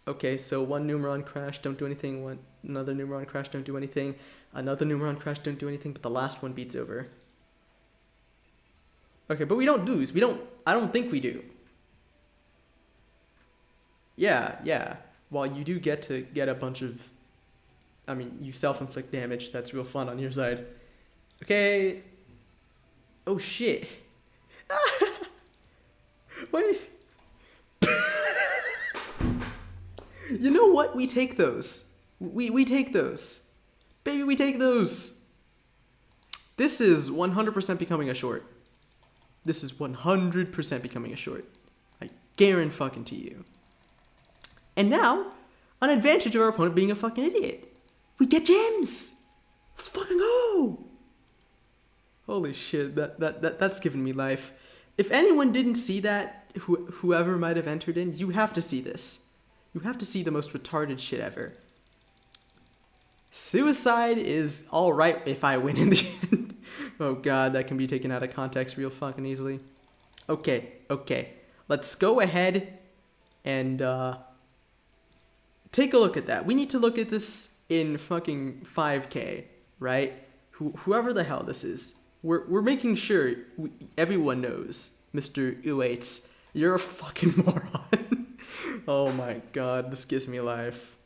Okay, so one Numeron crash, don't do anything. Another Numeron crash, don't do anything. Another Numeron crash, don't do anything, but the last one beats over. Okay, but we don't lose. I don't think we do. Yeah. While you do get to get a bunch of... I mean, you self-inflict damage. That's real fun on your side. Okay. Oh, shit. Wait. You know what? We take those. We take those. Baby, we take those. This is 100% becoming a short. This is 100% becoming a short. I guarantee fucking to you. And now, an advantage of our opponent being a fucking idiot. We get gems. Let's fucking go. Holy shit, that's giving me life. If anyone didn't see that, whoever might have entered in, you have to see this. You have to see the most retarded shit ever. Suicide is alright if I win in the end. Oh god, that can be taken out of context real fucking easily. Okay. Let's go ahead and take a look at that. We need to look at this in fucking 5K, right? Whoever the hell this is. We're making sure everyone knows, Mr. Uates, you're a fucking moron. Oh my god, this gives me life.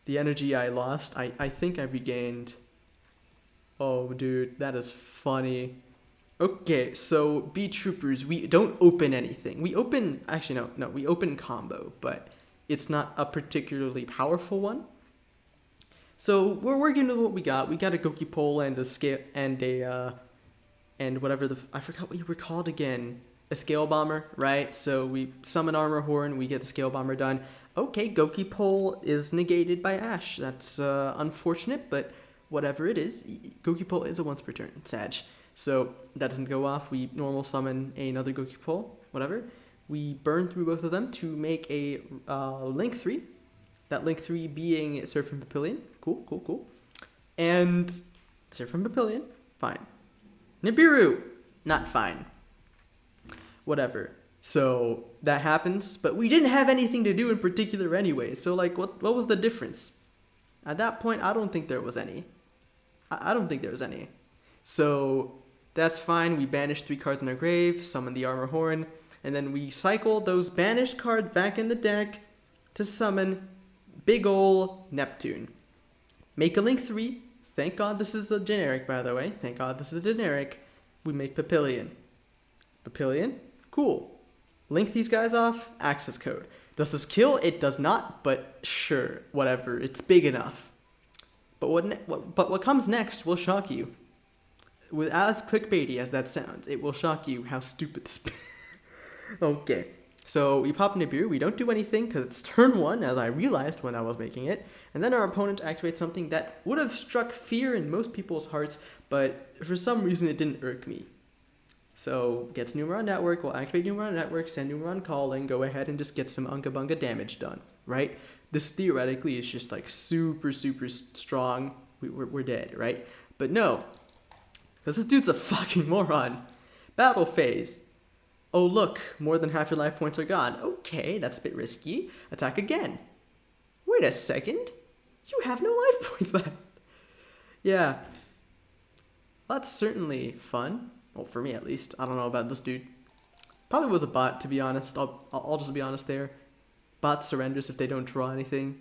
The energy I lost, I think I regained. Oh, dude, that is funny. Okay, so Beetroopers, we don't open anything. We open, actually no, we open combo, but it's not a particularly powerful one. So we're working with what we got. We got a Goki pole and a scale and whatever I forgot what you were called again. A scale bomber, right? So we summon Armor Horn, we get the scale bomber done. Okay, Goki pole is negated by Ash. That's unfortunate, but whatever it is, Goki pole is a once per turn, Sag. So that doesn't go off. We normal summon another Goki pole, whatever. We burn through both of them to make a Link 3. That Link 3 being Surf and Papillion. Cool. And Surf and Papillion, fine. Nibiru, not fine. Whatever. So that happens, but we didn't have anything to do in particular anyway. So like, what was the difference? At that point, I don't think there was any. I don't think there was any. So that's fine. We banished 3 cards in our grave, summon the Armor Horn, and then we cycle those banished cards back in the deck to summon big ol' Neptune. Make a Link 3. Thank God this is a generic, by the way. Thank God this is a generic. We make Papillion. Papillion? Cool. Link these guys off. Access code. Does this kill? It does not, but sure. Whatever. It's big enough. But what comes next will shock you. With as clickbaity as that sounds, it will shock you how stupid this is. Okay. So we pop Nibiru, we don't do anything because it's turn 1, as I realized when I was making it, and then our opponent activates something that would have struck fear in most people's hearts, but for some reason it didn't irk me. So gets Numeron Network, we'll activate Numeron Network, send Numeron Calling, go ahead and just get some Unga Bunga damage done, right? This theoretically is just like super strong, we're dead, right? But no, because this dude's a fucking moron. Battle phase. Oh look, more than half your life points are gone. Okay, that's a bit risky. Attack again. Wait a second. You have no life points left. Yeah. Well, that's certainly fun. Well, for me at least. I don't know about this dude. Probably was a bot, to be honest. I'll just be honest there. Bot surrenders if they don't draw anything.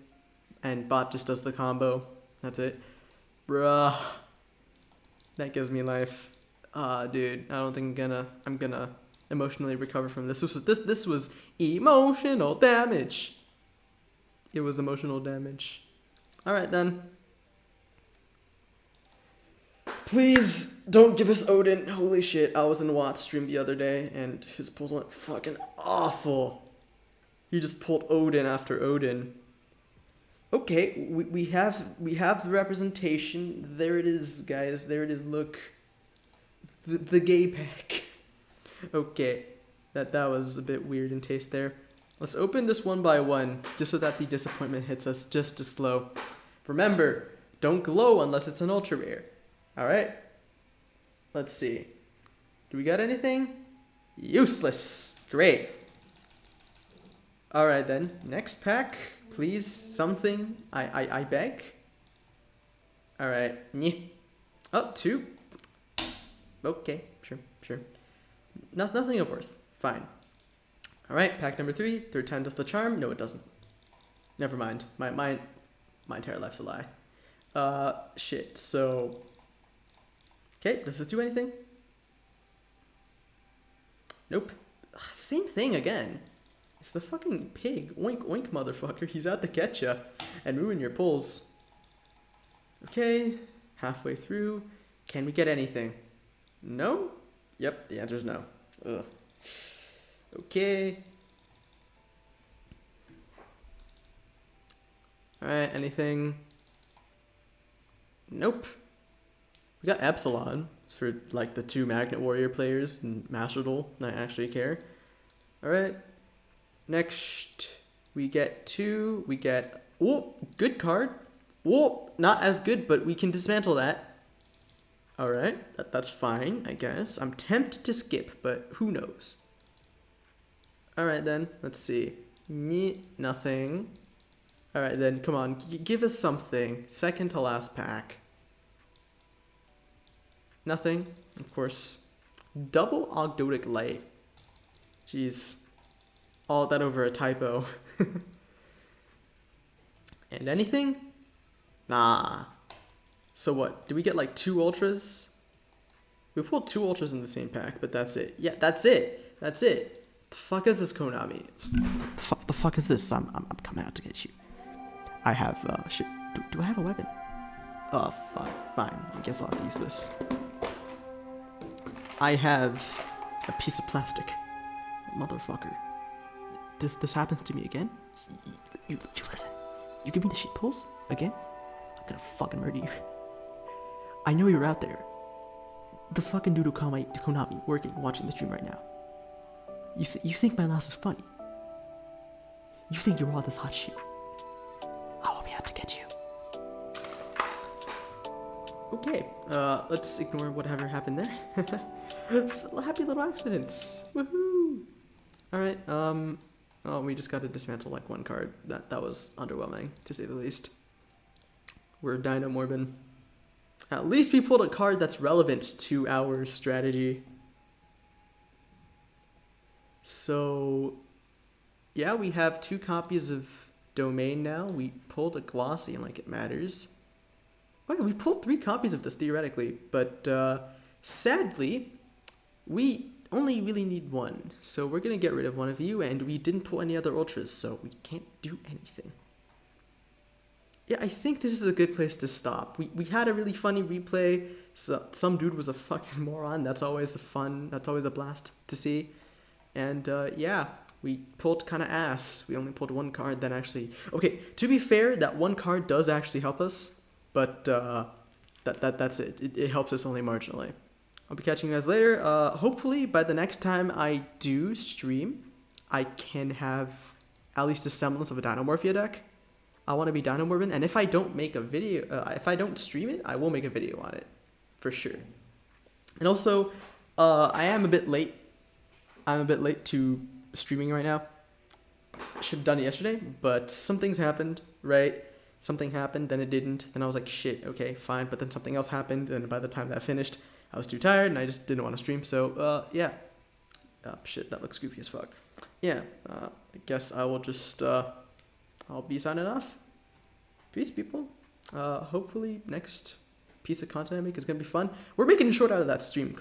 And bot just does the combo. That's it. Bruh. That gives me life. Dude, I don't think I'm gonna emotionally recover from this. This was emotional damage. It was emotional damage. Alright then. Please don't give us Odin. Holy shit, I was in Watt's stream the other day and his pulls went fucking awful. He just pulled Odin after Odin. Okay, we have the representation. There it is, guys. There it is. Look, the gay pack. Okay, that was a bit weird in taste there. Let's open this one by one, just so that the disappointment hits us just as slow. Remember, don't glow unless it's an ultra rare. All right. Let's see. Do we got anything? Useless. Great. All right then. Next pack. Please, something. I beg. All right. Oh, 2. Okay, sure. Nothing of worth. Fine. All right, pack number 3. Third time does the charm. No, it doesn't. Never mind. My entire life's a lie. Shit. So, okay. Does this do anything? Nope. Ugh, same thing again. It's the fucking pig. Oink, oink, motherfucker. He's out to get ya and ruin your pulls. Okay, halfway through. Can we get anything? No? Yep, the answer is no. Ugh. Okay. Alright, anything? Nope. We got Epsilon. It's for like the 2 Magnet Warrior players and Master Duel. I actually care. Alright. Next, we get 2. We get, oh, good card. Oh, not as good, but we can dismantle that. Alright, that's fine, I guess. I'm tempted to skip, but who knows. Alright then, let's see. Nothing. Alright then, come on, give us something. Second to last pack. Nothing, of course. Double Ogdotic Light. Jeez. All that over a typo. And anything? Nah. So what? Did we get like 2 ultras? We pulled 2 ultras in the same pack, but that's it. Yeah, that's it. That's it. The fuck is this, Konami? The fuck is this? I'm coming out to get you. I have shit. Do I have a weapon? Oh, fine. I guess I'll have to use this. I have a piece of plastic. Motherfucker. This happens to me again? You listen. You give me the shit pulls again? I'm gonna fucking murder you. I know you're out there. The fucking dude who Konami working, watching the stream right now. You think my loss is funny? You think you're all this hot shit? I will be out to get you. Okay, let's ignore whatever happened there. Happy little accidents. Woohoo! Alright, oh, we just got to dismantle like 1 card. That was underwhelming, to say the least. We're Dinomorbia. At least we pulled a card that's relevant to our strategy. So, yeah, we have 2 copies of Domain now. We pulled a Glossy, and like it matters. Oh yeah, we pulled 3 copies of this, theoretically. But, sadly, we only really need 1, so we're gonna get rid of one of you, and we didn't pull any other ultras, so we can't do anything. Yeah, I think this is a good place to stop. We had a really funny replay. So some dude was a fucking moron. That's always a blast to see. And yeah, we pulled kind of ass. We only pulled 1 card, then actually. Okay, to be fair, that 1 card does actually help us, but that's it. It helps us only marginally. I'll be catching you guys later. Hopefully, by the next time I do stream, I can have at least a semblance of a Dinomorphia deck. I want to be Dinomorbia, and if I don't make a video, if I don't stream it, I will make a video on it, for sure. And also, I am a bit late. I'm a bit late to streaming right now. I should have done it yesterday, but some things happened, right? Something happened, then it didn't. Then I was like, shit, okay, fine. But then something else happened, and by the time that finished, I was too tired, and I just didn't want to stream. So, yeah. Shit, that looks goofy as fuck. Yeah, I guess I will just, I'll be signing off. Peace, people. Hopefully next piece of content I make is going to be fun. We're making a short out of that stream clip.